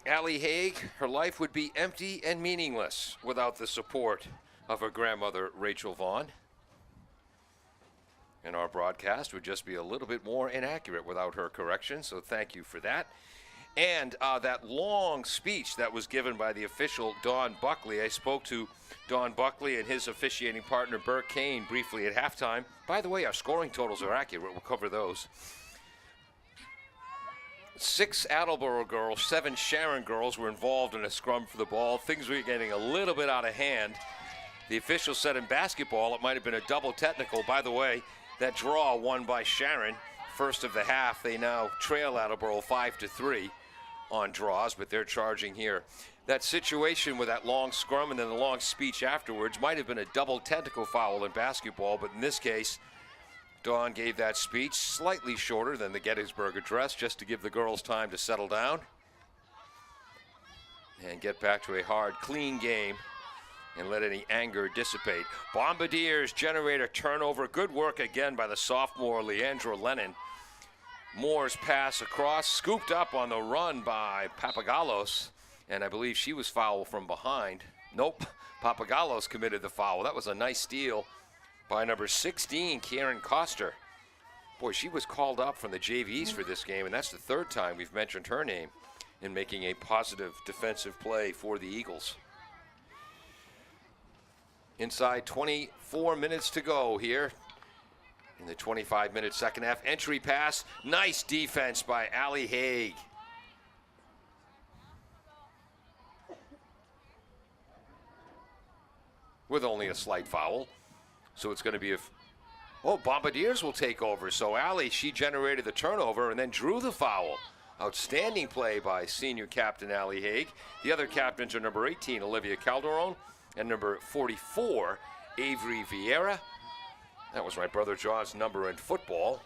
Allie Haig, her life would be empty and meaningless without the support of her grandmother, Rachel Vaughn. And our broadcast would just be a little bit more inaccurate without her correction, so thank you for that. And that long speech that was given by the official, Don Buckley. I spoke to Don Buckley and his officiating partner, Bert Kane, briefly at halftime. By the way, our scoring totals are accurate. We'll cover those. 6 Attleboro girls, 7 Sharon girls were involved in a scrum for the ball. Things were getting a little bit out of hand. The official said in basketball it might have been a double technical. By the way, that draw won by Sharon. First of the half, they now trail Attleboro 5-3 on draws, but they're charging here. That situation with that long scrum and then the long speech afterwards might have been a double technical foul in basketball, but in this case, Dawn gave that speech slightly shorter than the Gettysburg Address, just to give the girls time to settle down and get back to a hard, clean game and let any anger dissipate. Bombardiers generate a turnover. Good work again by the sophomore Leandra Lennon. Moore's pass across, scooped up on the run by Papagallos, and I believe she was fouled from behind. Nope, Papagallos committed the foul. That was a nice steal by number 16, Karen Coster. Boy, she was called up from the JVs for this game, and that's the third time we've mentioned her name in making a positive defensive play for the Eagles. Inside 24 minutes to go here in the 25-minute second half. Entry pass, nice defense by Allie Haig. With only a slight foul. So it's going to be Bombardiers will take over. So Allie, she generated the turnover and then drew the foul. Outstanding play by senior captain Allie Haig. The other captains are number 18, Olivia Calderon, and number 44, Avery Vieira. That was my brother John's number in football.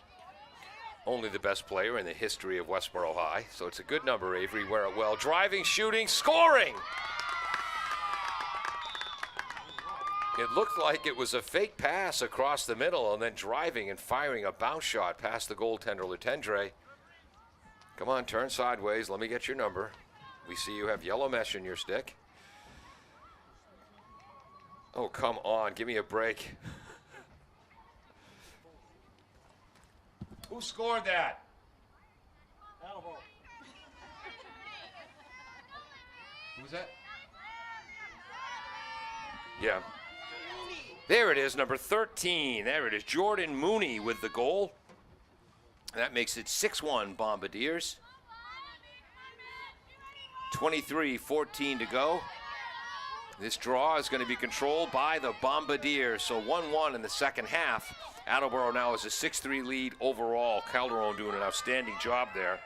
only the best player in the history of Westboro High. So it's a good number, Avery. Wear it well. Driving, shooting, scoring! It looked like it was a fake pass across the middle and then driving and firing a bounce shot past the goaltender, Letendre. Come on, turn sideways. Let me get your number. We see you have yellow mesh in your stick. Oh, come on. Give me a break. Who scored that? Attleboro. Who was that? Yeah. There it is, number 13. There it is, Jordan Mooney with the goal. That makes it 6-1 Bombardiers. 23-14 to go. This draw is going to be controlled by the Bombardiers. So 1-1 in the second half. Attleboro now has a 6-3 lead overall. Calderon doing an outstanding job there.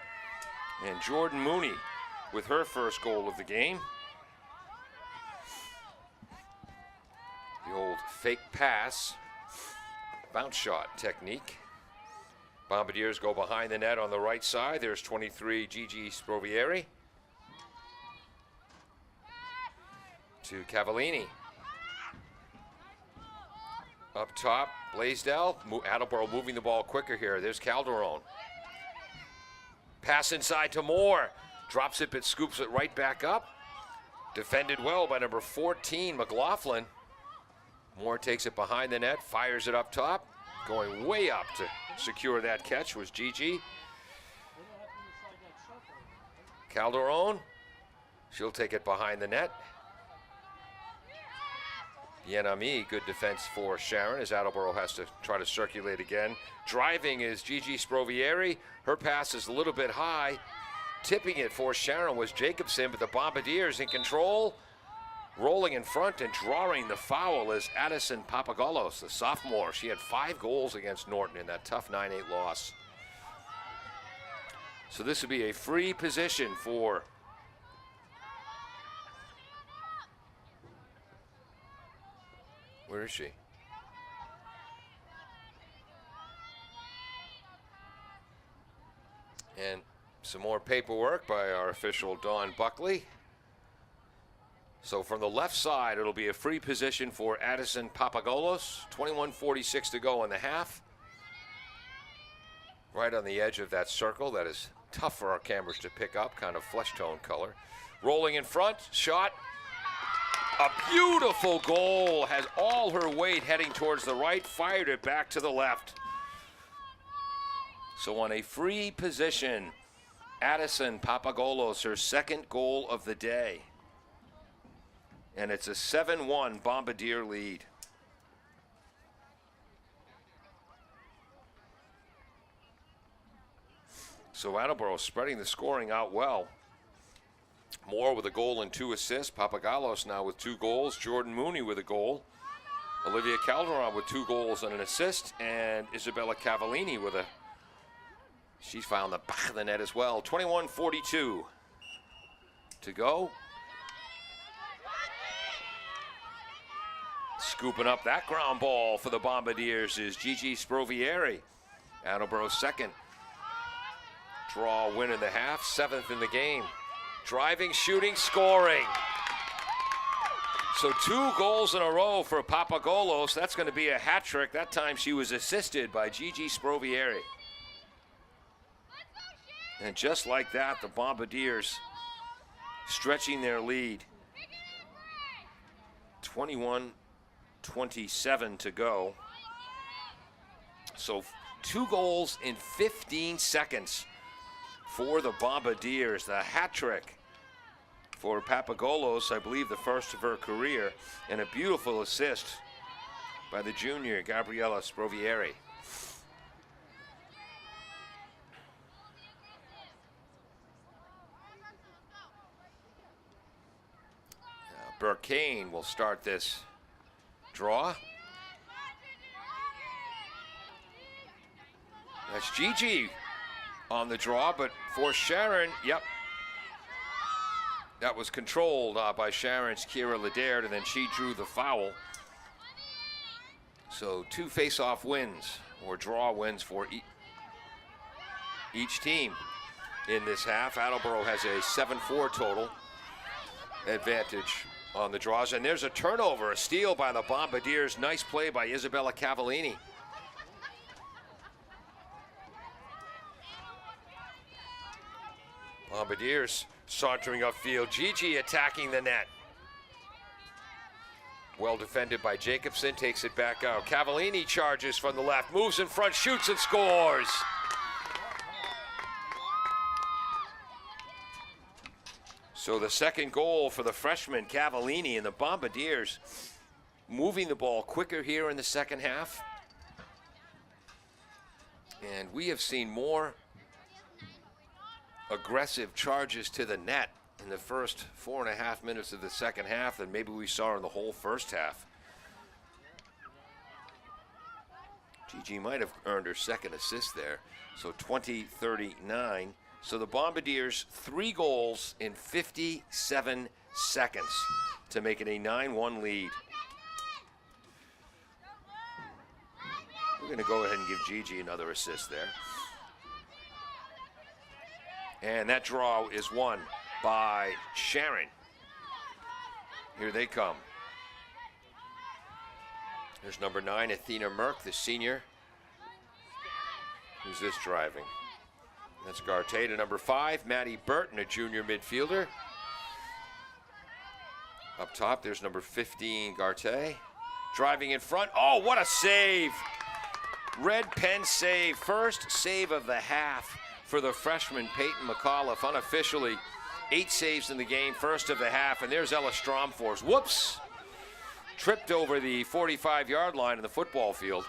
And Jordan Mooney with her first goal of the game. The old fake pass, bounce shot technique. Bombardiers go behind the net on the right side. There's 23, Gigi Sprovieri. To Cavallini. Up top, Blaisdell. Attleboro moving the ball quicker here. There's Calderon. Pass inside to Moore. Drops it, but scoops it right back up. Defended well by number 14, McLaughlin. Moore takes it behind the net, fires it up top. Going way up to secure that catch was Gigi. Calderon. She'll take it behind the net. Yenami, good defense for Sharon as Attleboro has to try to circulate again. Driving is Gigi Sprovieri. Her pass is a little bit high. Tipping it for Sharon was Jacobson, but the Bombardiers in control. Rolling in front and drawing the foul is Addison Papagolos, the sophomore. She had 5 goals against Norton in that tough 9-8 loss. So this would be a free position for where is she? And some more paperwork by our official Don Buckley. So from the left side, it'll be a free position for Addison Papagolos. 21:46 to go in the half. Right on the edge of that circle. That is tough for our cameras to pick up, kind of flesh tone color. Rolling in front, shot. A beautiful goal. Has all her weight heading towards the right, fired it back to the left. So on a free position, Addison Papagolos, her second goal of the day. And it's a 7-1 Bombardier lead. So Attleboro spreading the scoring out well. Moore with a goal and 2 assists. Papagolos now with 2 goals. Jordan Mooney with a goal. Olivia Calderon with 2 goals and an assist. And Isabella Cavallini with a... She's found the back of the net as well. 21:42 to go. Scooping up that ground ball for the Bombardiers is Gigi Sprovieri. Attleboro's second draw win in the half, 7th in the game. Driving, shooting, scoring. So 2 goals in a row for Papagolos. That's going to be a hat trick. That time she was assisted by Gigi Sprovieri. And just like that, the Bombardiers stretching their lead. 21:27 to go. So 2 goals in 15 seconds for the Bombardiers. The hat trick for Papagolos, I believe the first of her career, and a beautiful assist by the junior Gabriella Sprovieri. Burkane will start this draw. That's Gigi on the draw, but for Sharon, yep. That was controlled by Sharon's Kira Ledard, and then she drew the foul. So 2 face-off wins, or draw wins for each team in this half. Attleboro has a 7-4 total advantage on the draws. And there's a turnover, a steal by the Bombardiers. Nice play by Isabella Cavallini. Bombardiers sauntering upfield. Gigi attacking the net. Well defended by Jacobson, takes it back out. Cavallini charges from the left, moves in front, shoots and scores. So the second goal for the freshman Cavallini, and the Bombardiers moving the ball quicker here in the second half. And we have seen more aggressive charges to the net in the first 4.5 minutes of the second half than maybe we saw in the whole first half. Gigi might have earned her second assist there. So 20-39. So the Bombardiers 3 goals in 57 seconds to make it a 9-1 lead. We're going to go ahead and give Gigi another assist there. And that draw is won by Sharon. Here they come. There's number 9, Athena Merck, the senior. Who's this driving? That's Garte to number 5, Maddie Burton, a junior midfielder. Up top, there's number 15, Garte. Driving in front. Oh, what a save! Red pen save. First save of the half for the freshman Peyton McAuliffe. Unofficially, 8 saves in the game, first of the half. And there's Ella Stromfors. Whoops! Tripped over the 45-yard line in the football field.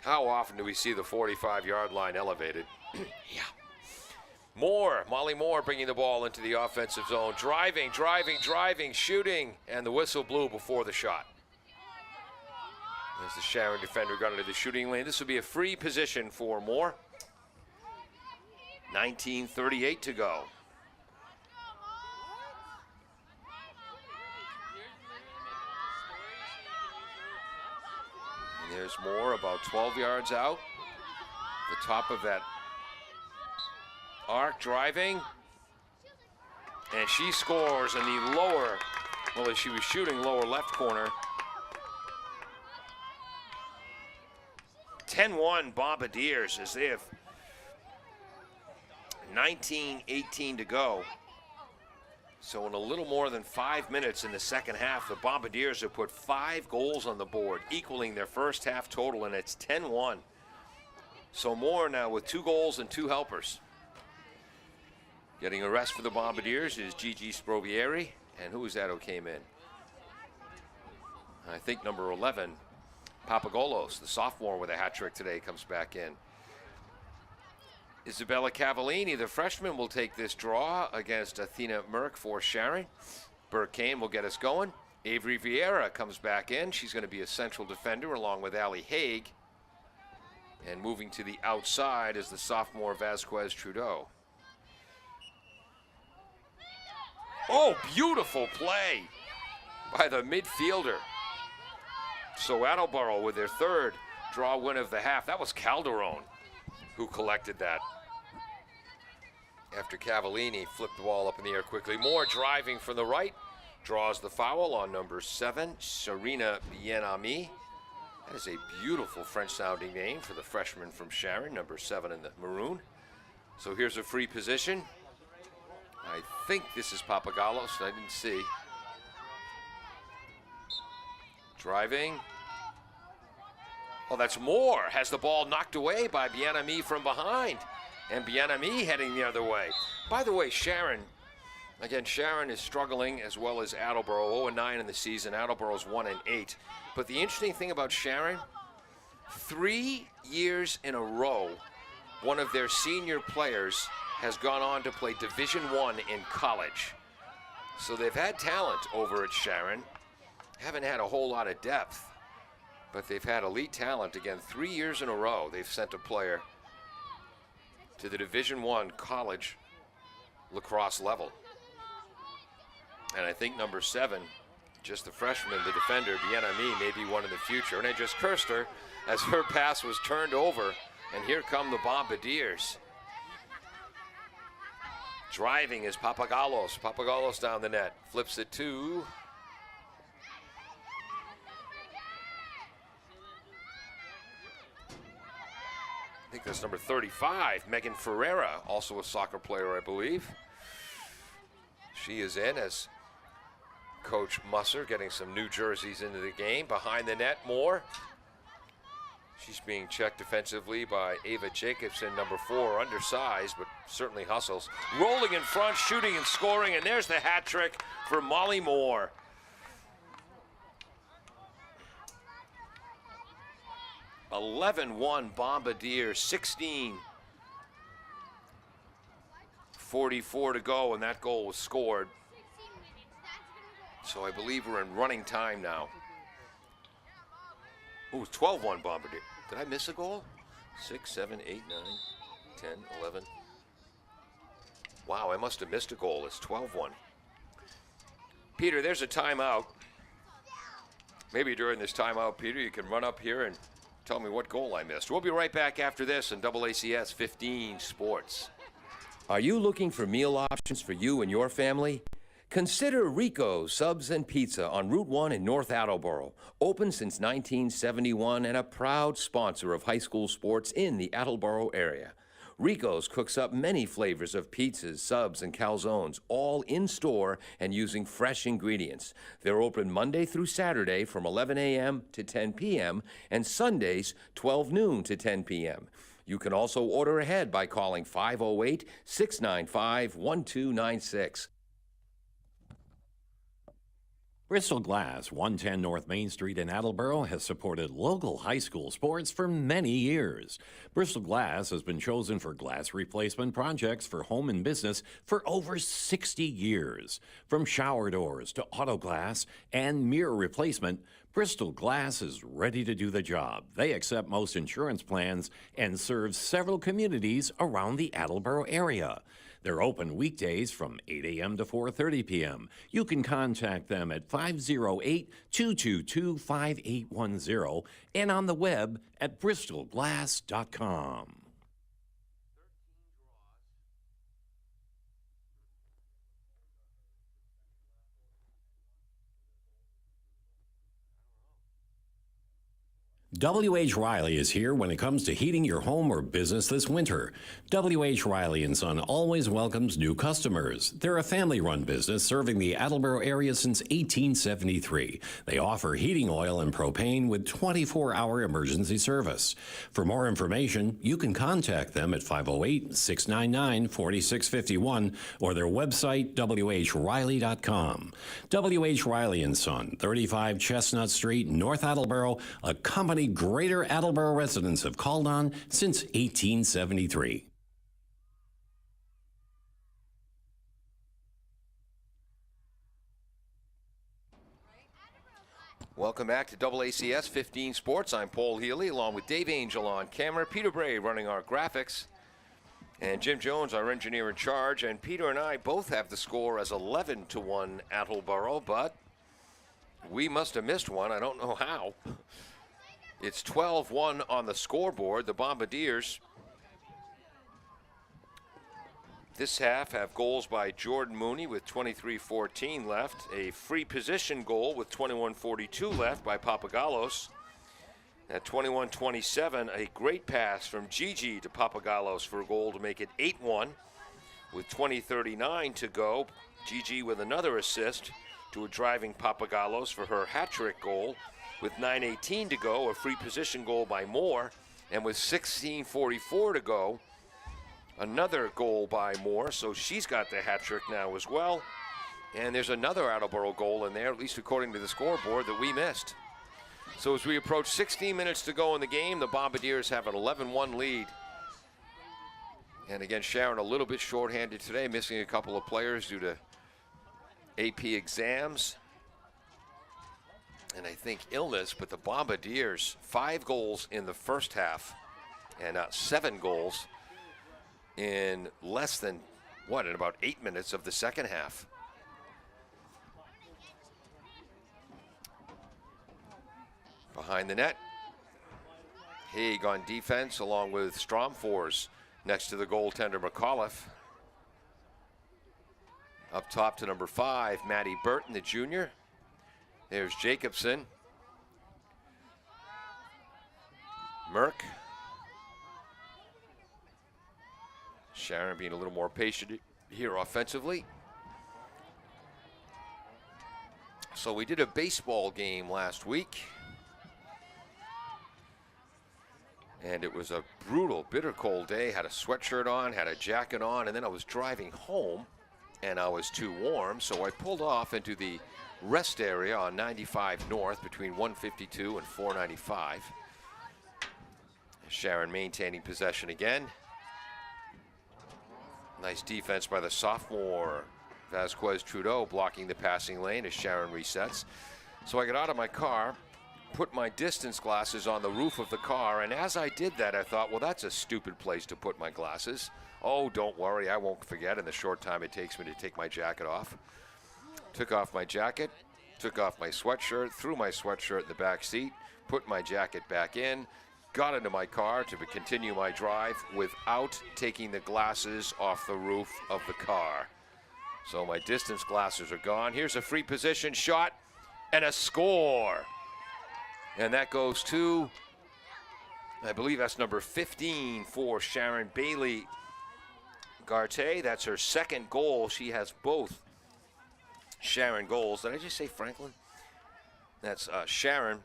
How often do we see the 45-yard line elevated? Yeah. Molly Moore bringing the ball into the offensive zone. Driving, shooting, and the whistle blew before the shot. As the Sharon defender got into the shooting lane. This will be a free position for Moore. 19:38 to go. And there's Moore about 12 yards out. The top of that arc, driving. And she scores in the lower, well, as she was shooting, lower left corner. 10-1 Bombardiers as they have 19:18 to go. So in a little more than 5 minutes in the second half, the Bombardiers have put 5 goals on the board, equaling their first half total, and it's 10-1. So Moore now with 2 goals and 2 helpers. Getting a rest for the Bombardiers is Gigi Sprovieri. And who was that who came in? I think number 11, Papagolos, the sophomore with a hat trick today, comes back in. Isabella Cavallini, the freshman, will take this draw against Athena Merck for Sharon. Burke Kane will get us going. Avery Vieira comes back in. She's going to be a central defender along with Allie Haig. And moving to the outside is the sophomore Vasquez Trudeau. Oh, beautiful play by the midfielder. So Attleboro with their 3rd draw win of the half. That was Calderon who collected that. After Cavallini flipped the ball up in the air quickly. Moore driving from the right. Draws the foul on number 7, Serena Bien-Ami. That is a beautiful French-sounding name for the freshman from Sharon, number 7 in the maroon. So here's a free position. I think this is Papagolos. I didn't see. Driving. Oh, that's Moore. Has the ball knocked away by Bien-Ami from behind. And Bien-Ami heading the other way. By the way, Sharon, again, Sharon is struggling as well as Attleboro. 0-9 in the season. Attleboro's 1-8. But the interesting thing about Sharon, 3 years in a row, one of their senior players has gone on to play Division I in college. So they've had talent over at Sharon. Haven't had a whole lot of depth, but they've had elite talent. Again, 3 years in a row, they've sent a player to the Division I college lacrosse level. And I think number 7, just the freshman, the defender, Bien-Ami, may be one in the future. And I just cursed her as her pass was turned over And here come the Bombardiers. Driving is Papagalos. Papagalos down the net. Flips it to I think that's number 35, Megan Ferreira, also a soccer player, I believe. She is in as Coach Musser getting some new jerseys into the game. Behind the net, Moore. She's being checked defensively by Ava Jacobson, number 4, undersized, but certainly hustles. Rolling in front, shooting and scoring, and there's the hat trick for Molly Moore. (11-1) Bombardiers, 16:44 to go, and that goal was scored. So I believe we're in running time now. Ooh, 12-1 Bombardier. Did I miss a goal? 6, 7, 8, 9, 10, 11. Wow, I must have missed a goal. It's 12-1. Peter, there's a timeout. Maybe during this timeout, Peter, you can run up here and tell me what goal I missed. We'll be right back after this on AACS 15 Sports. Are you looking for meal options for you and your family? Consider Rico's Subs and Pizza on Route 1 in North Attleboro. Open since 1971 and a proud sponsor of high school sports in the Attleboro area. Rico's cooks up many flavors of pizzas, subs, and calzones, all in-store and using fresh ingredients. They're open Monday through Saturday from 11 a.m. to 10 p.m. and Sundays 12 noon to 10 p.m. You can also order ahead by calling 508-695-1296. Bristol Glass, 110 North Main Street in Attleboro, has supported local high school sports for many years. Bristol Glass has been chosen for glass replacement projects for home and business for over 60 years. From shower doors to auto glass and mirror replacement, Bristol Glass is ready to do the job. They accept most insurance plans and serve several communities around the Attleboro area. They're open weekdays from 8 a.m. to 4:30 p.m. You can contact them at 508-222-5810 and on the web at bristolglass.com. W.H. Riley is here when it comes to heating your home or business this winter. W.H. Riley & Son always welcomes new customers. They're a family-run business serving the Attleboro area since 1873. They offer heating oil and propane with 24-hour emergency service. For more information, you can contact them at 508-699-4651 or their website, whriley.com. W.H. Riley & Son, 35 Chestnut Street, North Attleboro, a company Greater Attleboro residents have called on since 1873. Welcome back to AACS 15 Sports. I'm Paul Healy, along with Dave Angel on camera, Peter Bray running our graphics, and Jim Jones, our engineer in charge. And Peter and I both have the score as 11-1 Attleboro, but we must have missed one. I don't know how. It's 12-1 on the scoreboard. The Bombardiers this half have goals by Jordan Mooney with 23:14 left, a free position goal with 21:42 left by Papagalos. At 21:27, a great pass from Gigi to Papagalos for a goal to make it 8-1. With 20:39 to go, Gigi with another assist to a driving Papagalos for her hat-trick goal. With 9:18 to go, a free position goal by Moore. And with 16:44 to go, another goal by Moore. So she's got the hat trick now as well. And there's another Attleboro goal in there, at least according to the scoreboard, that we missed. So as we approach 16 minutes to go in the game, the Bombardiers have an 11-1 lead. And again, Sharon a little bit shorthanded today, missing a couple of players due to AP exams and I think illness, but the Bombardiers, 5 goals in the first half and 7 goals in less than, in about 8 minutes of the second half. Behind the net, Haig on defense, along with Stromfors next to the goaltender McAuliffe. Up top to number 5, Matty Burton, the junior. There's Jacobson. Merck. Sharon being a little more patient here offensively. So we did a baseball game last week. And it was a brutal, bitter cold day. Had a sweatshirt on, had a jacket on, and then I was driving home and I was too warm. So I pulled off into the rest area on 95 North between 152 and 495. Sharon maintaining possession again. Nice defense by the sophomore Vasquez Trudeau blocking the passing lane as Sharon resets. So I got out of my car, put my distance glasses on the roof of the car, and as I did that I thought, well, that's a stupid place to put my glasses. Oh, don't worry, I won't forget in the short time it takes me to take my jacket off. Took off my jacket, took off my sweatshirt, threw my sweatshirt in the back seat, put my jacket back in, got into my car to continue my drive without taking the glasses off the roof of the car. So my distance glasses are gone. Here's a free position shot and a score. And that goes to, I believe that's number 15 for Sharon Bailey Garte. That's her second goal. She has both Sharon goals. Did I just say Franklin? That's Sharon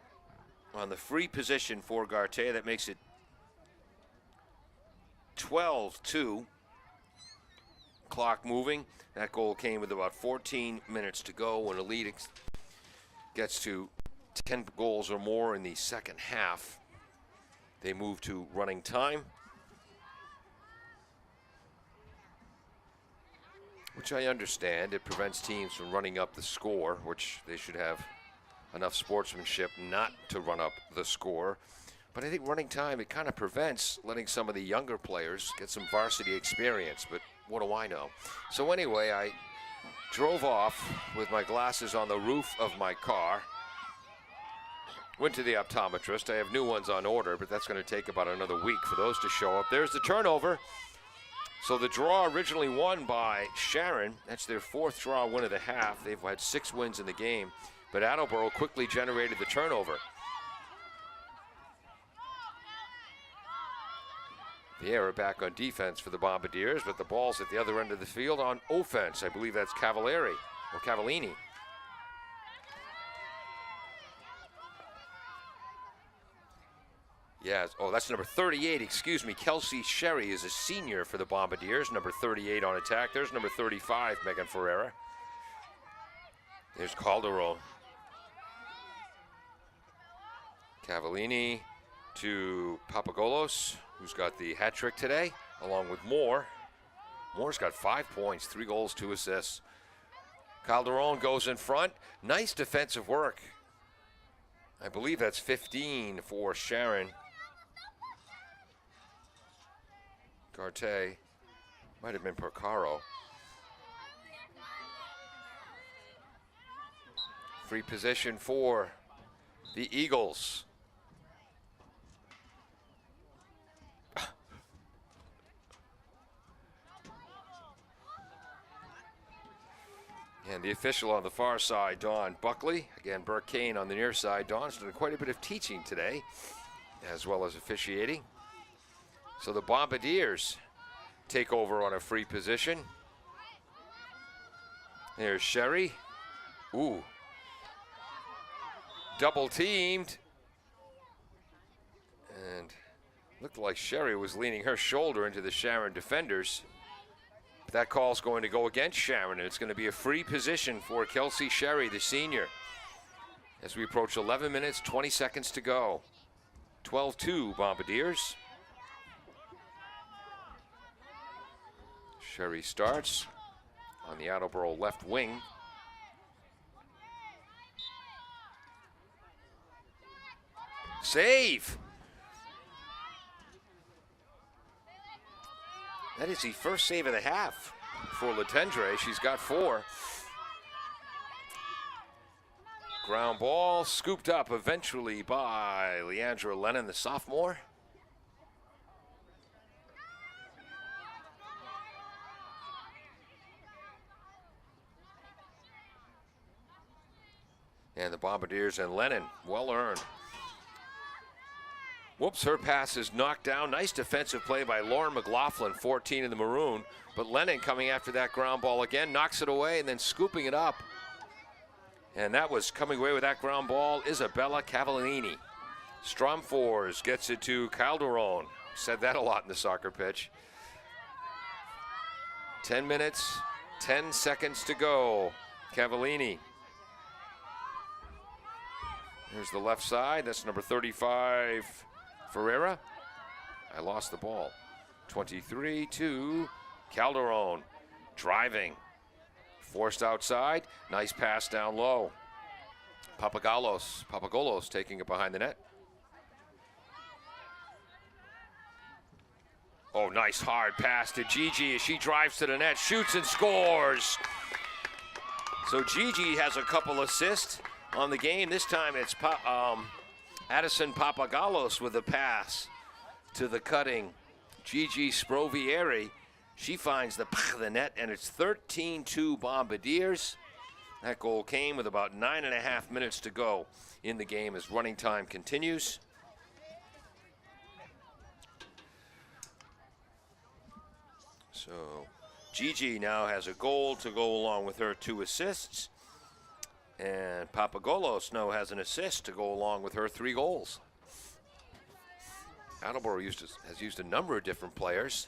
on the free position for Garte. That makes it 12-2. Clock moving. That goal came with about 14 minutes to go. When a lead gets to 10 goals or more in the second half, they move to running time, which I understand. It prevents teams from running up the score, which they should have enough sportsmanship not to run up the score. But I think running time, it kind of prevents letting some of the younger players get some varsity experience. But what do I know? So anyway, I drove off with my glasses on the roof of my car. Went to the optometrist. I have new ones on order, but that's going to take about another week for those to show up. There's the turnover. So the draw originally won by Sharon. That's their 4th draw win of the half. They've had 6 wins in the game. But Attleboro quickly generated the turnover. The error back on defense for the Bombardiers, but the ball's at the other end of the field on offense. I believe that's Cavallari or Cavallini. Yes, oh, that's number 38, excuse me. Kelsey Sherry is a senior for the Bombardiers, number 38 on attack. There's number 35, Megan Ferreira. There's Calderon. Cavallini to Papagolos, who's got the hat trick today, along with Moore. Moore's got 5 points, 3 goals, 2 assists. Calderon goes in front. Nice defensive work. I believe that's 15 for Sharon. Garte, might have been Percaro. Free position for the Eagles. And the official on the far side, Don Buckley. Again, Burke Kane on the near side. Don's done quite a bit of teaching today, as well as officiating. So the Bombardiers take over on a free position. There's Sherry. Ooh. Double teamed. And looked like Sherry was leaning her shoulder into the Sharon defenders. But that call's going to go against Sharon, and it's going to be a free position for Kelsey Sherry, the senior. As we approach 11 minutes, 20 seconds to go. 12-2 Bombardiers. Sherry starts on the Attleboro left wing. Save! That is the first save of the half for Letendre. She's got 4. Ground ball scooped up eventually by Leandra Lennon, the sophomore. And the Bombardiers and Lennon, well earned. Whoops, her pass is knocked down. Nice defensive play by Lauren McLaughlin, 14 in the maroon. But Lennon coming after that ground ball again, knocks it away and then scooping it up. And that was coming away with that ground ball, Isabella Cavallini. Strom Fours gets it to Calderon. Said that a lot in the soccer pitch. 10 minutes, 10 seconds to go. Cavallini. Here's the left side. That's number 35, Ferreira. I lost the ball. 23 to Calderon. Driving. Forced outside. Nice pass down low. Papagolos taking it behind the net. Oh, nice hard pass to Gigi as she drives to the net, shoots and scores. So Gigi has a couple assists on the game. This time it's Addison Papagolos with a pass to the cutting Gigi Sprovieri. She finds the net, and it's 13-2 Bombardiers. That goal came with about 9.5 minutes to go in the game as running time continues. So Gigi now has a goal to go along with her 2 assists. And Papagolos now has an assist to go along with her 3 goals. Attleboro has used a number of different players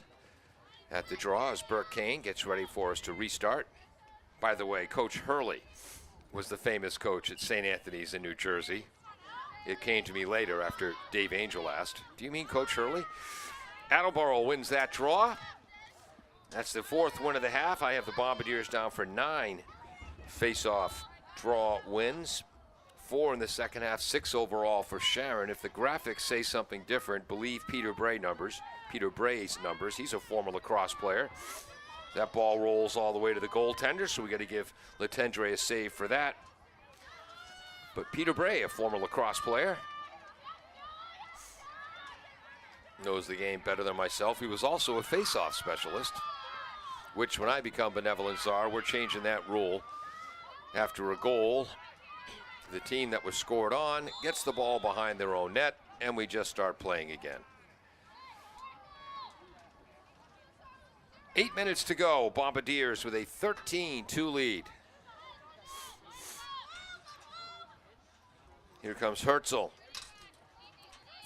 at the draw as Burke Kane gets ready for us to restart. By the way, Coach Hurley was the famous coach at St. Anthony's in New Jersey. It came to me later after Dave Angel asked, "Do you mean Coach Hurley?" Attleboro wins that draw. That's the 4th win of the half. I have the Bombardiers down for 9 face-off draw wins. 4 in the second half, 6 overall for Sharon. If the graphics say something different, believe Peter Bray's numbers. He's a former lacrosse player. That ball rolls all the way to the goaltender, so we got to give Letendre a save for that. But Peter Bray, a former lacrosse player, knows the game better than myself. He was also a face-off specialist, which when I become benevolent czar, we're changing that rule. After a goal, the team that was scored on gets the ball behind their own net, and we just start playing again. 8 minutes to go. Bombardiers with a 13-2 lead. Here comes Herzl.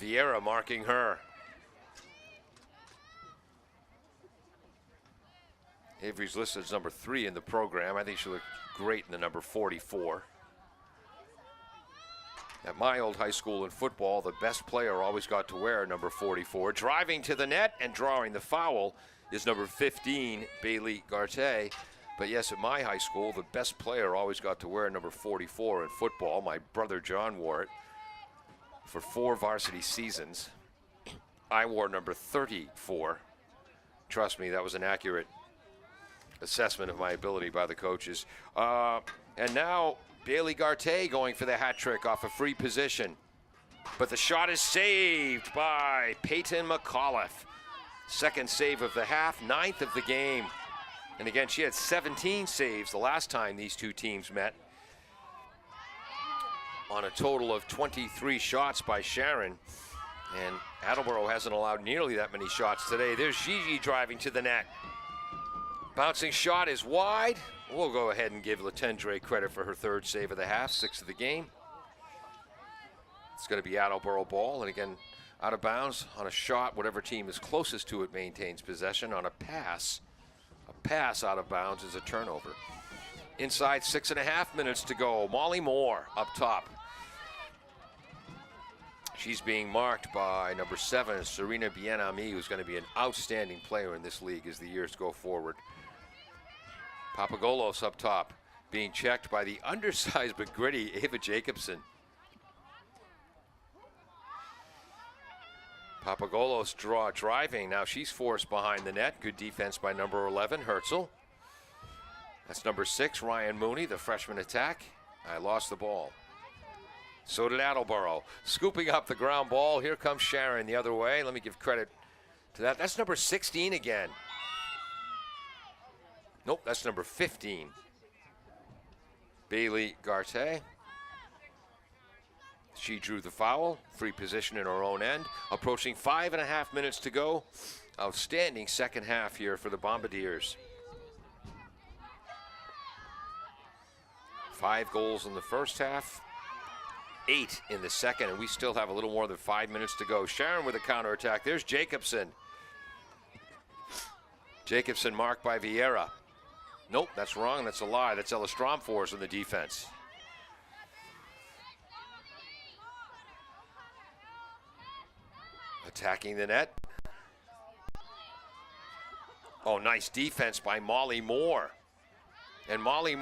Vieira marking her. Avery's listed as number 3 in the program. I think she looked great in the number 44. At my old high school in football, the best player always got to wear number 44. Driving to the net and drawing the foul is number 15, Bailey Garte. But yes, at my high school, the best player always got to wear number 44 in football. My brother John wore it for 4 varsity seasons. I wore number 34. Trust me, that was an accurate assessment of my ability by the coaches. And now Bailey Garte going for the hat trick off a free position. But the shot is saved by Peyton McAuliffe. Second save of the half, 9th of the game. And again, she had 17 saves the last time these two teams met. On a total of 23 shots by Sharon. And Attleboro hasn't allowed nearly that many shots today. There's Gigi driving to the net. Bouncing shot is wide. We'll go ahead and give Letendre credit for her 3rd save of the half, 6th of the game. It's going to be Attleboro ball, and again, out of bounds on a shot. Whatever team is closest to it maintains possession. On a pass out of bounds is a turnover. Inside 6.5 minutes to go. Molly Moore up top. She's being marked by number 7, Serena Bien-Ami, who's going to be an outstanding player in this league as the years go forward. Papagolos up top, being checked by the undersized but gritty Ava Jacobson. Papagolos driving. Now she's forced behind the net. Good defense by number 11, Herzl. That's number 6, Ryan Mooney, the freshman attack. I lost the ball. So did Attleboro. Scooping up the ground ball. Here comes Sharon the other way. Let me give credit to that. That's number 16 again. Nope, that's number 15. Bailey Garte. She drew the foul. Free position in her own end. Approaching 5.5 minutes to go. Outstanding second half here for the Bombardiers. 5 goals in the first half, 8 in the second, and we still have a little more than 5 minutes to go. Sharon with a counterattack. There's Jacobson. Jacobson marked by Vieira. Nope, that's wrong. That's a lie. That's Ella Stromfors in the defense. Attacking the net. Oh, nice defense by Molly Moore. And Molly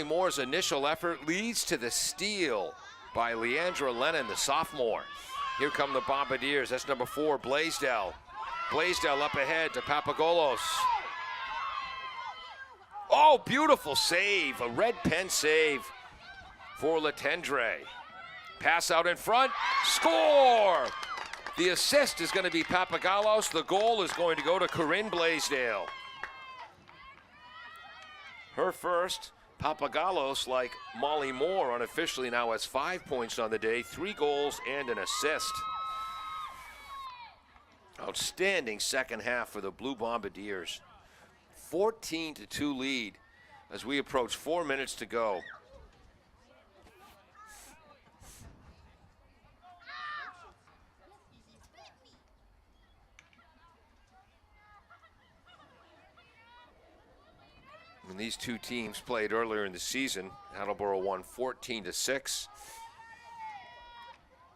Moore's initial effort leads to the steal by Leandra Lennon, the sophomore. Here come the Bombardiers. That's number 4, Blaisdell. Blaisdell up ahead to Papagolos. Oh, beautiful save. A red pen save for Letendre. Pass out in front. Score! The assist is going to be Papagolos. The goal is going to go to Corinne Blaisdell. Her first. Papagolos, like Molly Moore, unofficially now has 5 points on the day, 3 goals and an assist. Outstanding second half for the Blue Bombardiers. 14-2 lead as we approach 4 minutes to go. When these two teams played earlier in the season, Attleboro won 14-6.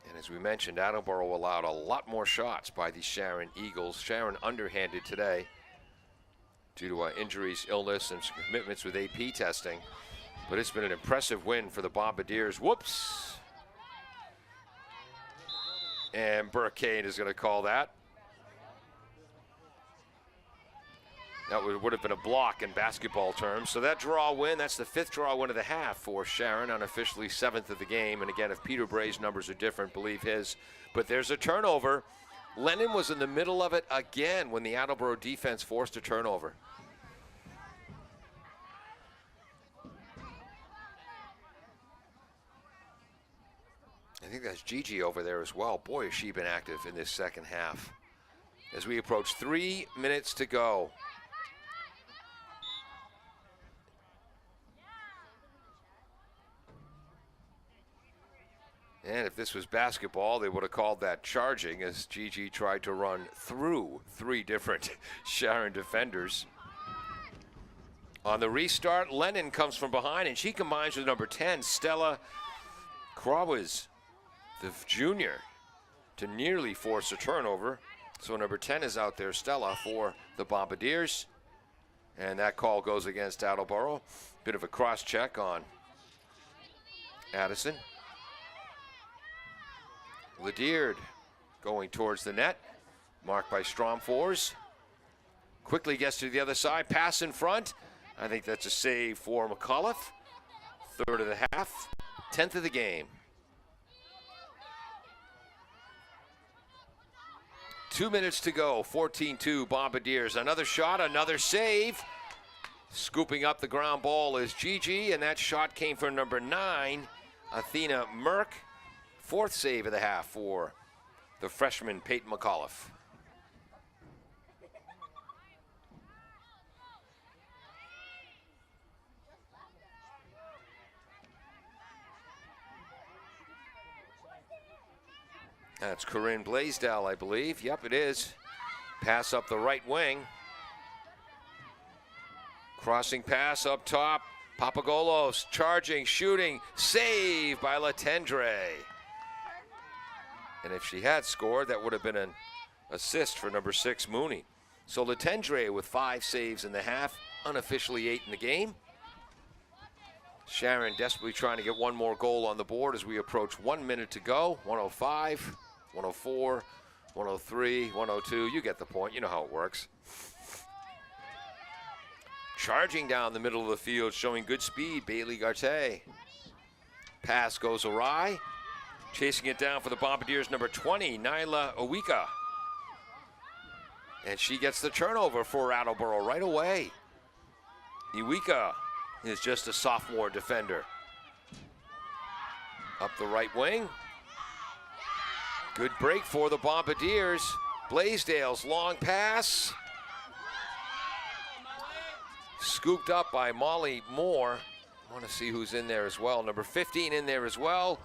And as we mentioned, Attleboro allowed a lot more shots by the Sharon Eagles. Sharon underhanded today due to injuries, illness, and some commitments with AP testing. But it's been an impressive win for the Bombardiers. Whoops. And Burkane is going to call that. That would have been a block in basketball terms. So that draw win, that's the 5th draw win of the half for Sharon, unofficially 7th of the game. And again, if Peter Bray's numbers are different, believe his. But there's a turnover. Lennon was in the middle of it again when the Attleboro defense forced a turnover. I think that's Gigi over there as well. Boy, has she been active in this second half. As we approach 3 minutes to go. And if this was basketball, they would have called that charging as Gigi tried to run through 3 different Sharon defenders. On the restart, Lennon comes from behind, and she combines with number 10, Stella Crawes, the junior, to nearly force a turnover. So number 10 is out there, Stella, for the Bombardiers. And that call goes against Attleboro. Bit of a cross-check on Addison. Lediard going towards the net, marked by Stromfors. Quickly gets to the other side, pass in front. I think that's a save for McAuliffe. 3rd of the half, 10th of the game. 2 minutes to go, 14-2 Bombardiers. Another shot, another save. Scooping up the ground ball is Gigi, and that shot came from number 9, Athena Merck. 4th save of the half for the freshman Peyton McAuliffe. That's Corinne Blaisdell, I believe. Yep, it is. Pass up the right wing. Crossing pass up top. Papagolos charging, shooting, save by Letendre. And if she had scored, that would have been an assist for number 6, Mooney. So Letendre with 5 saves in the half, unofficially 8 in the game. Sharon desperately trying to get one more goal on the board as we approach 1 minute to go. 105, 104, 103, 102. You get the point. You know how it works. Charging down the middle of the field, showing good speed, Bailey Garte. Pass goes awry. Chasing it down for the Bombardiers, number 20, Nyla Owika. And she gets the turnover for Attleboro right away. Owika is just a sophomore defender. Up the right wing. Good break for the Bombardiers. Blaisdell's long pass. Scooped up by Molly Moore. I want to see who's in there as well. Number 15 in there as well.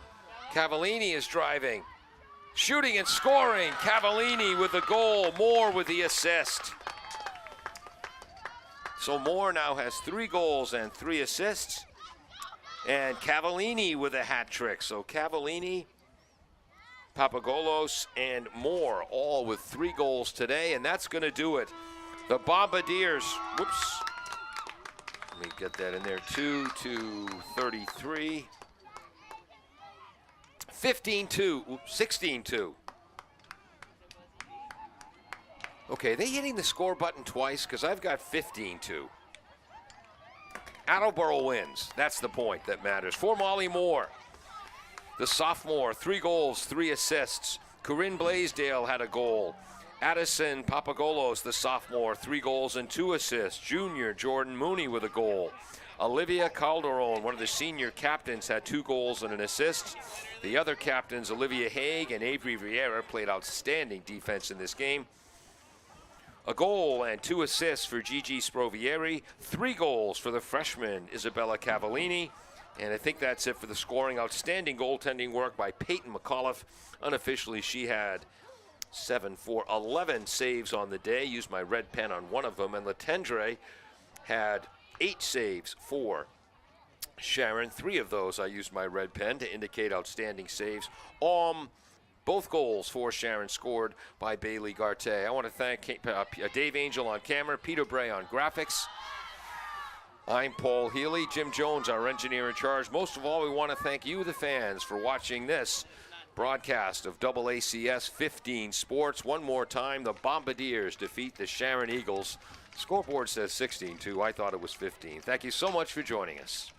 Cavallini is driving. Shooting and scoring. Cavallini with the goal. Moore with the assist. So Moore now has 3 goals and 3 assists. And Cavallini with a hat trick. So Cavallini, Papagolos, and Moore all with 3 goals today. And that's going to do it. The Bombardiers, whoops. Let me get that in there. 2-2-33. 15-2, 16-2. Okay, are they hitting the score button twice? Because I've got 15-2. Attleboro wins. That's the point that matters. For Molly Moore, the sophomore, 3 goals, 3 assists. Corinne Blaisdell had a goal. Addison Papagolos, the sophomore, 3 goals and 2 assists. Junior Jordan Mooney with a goal. Olivia Calderon, one of the senior captains, had 2 goals and an assist. The other captains, Olivia Haig and Avery Vieira, played outstanding defense in this game. A goal and 2 assists for Gigi Sprovieri. 3 goals for the freshman, Isabella Cavallini. And I think that's it for the scoring. Outstanding goaltending work by Peyton McAuliffe. Unofficially, she had 7 for 11 saves on the day. Used my red pen on one of them. And Letendre had 8 saves for Sharon. 3 of those I used my red pen to indicate outstanding saves. Both goals for Sharon scored by Bailey Garte. I want to thank Dave Angel on camera, Peter Bray on graphics. I'm Paul Healy, Jim Jones, our engineer in charge. Most of all, we want to thank you, the fans, for watching this broadcast of AACS 15 Sports. One more time, the Bombardiers defeat the Sharon Eagles. Scoreboard says 16-2. I thought it was 15. Thank you so much for joining us.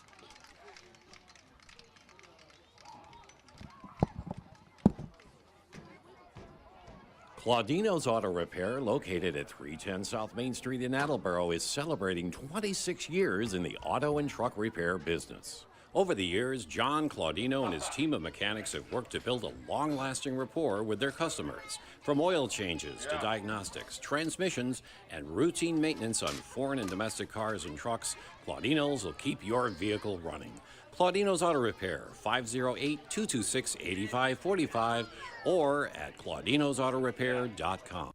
Claudino's Auto Repair, located at 310 South Main Street in Attleboro, is celebrating 26 years in the auto and truck repair business. Over the years, John Claudino and his team of mechanics have worked to build a long-lasting rapport with their customers. From oil changes to diagnostics, transmissions, and routine maintenance on foreign and domestic cars and trucks, Claudino's will keep your vehicle running. Claudino's Auto Repair, 508-226-8545, or at claudinosautorepair.com.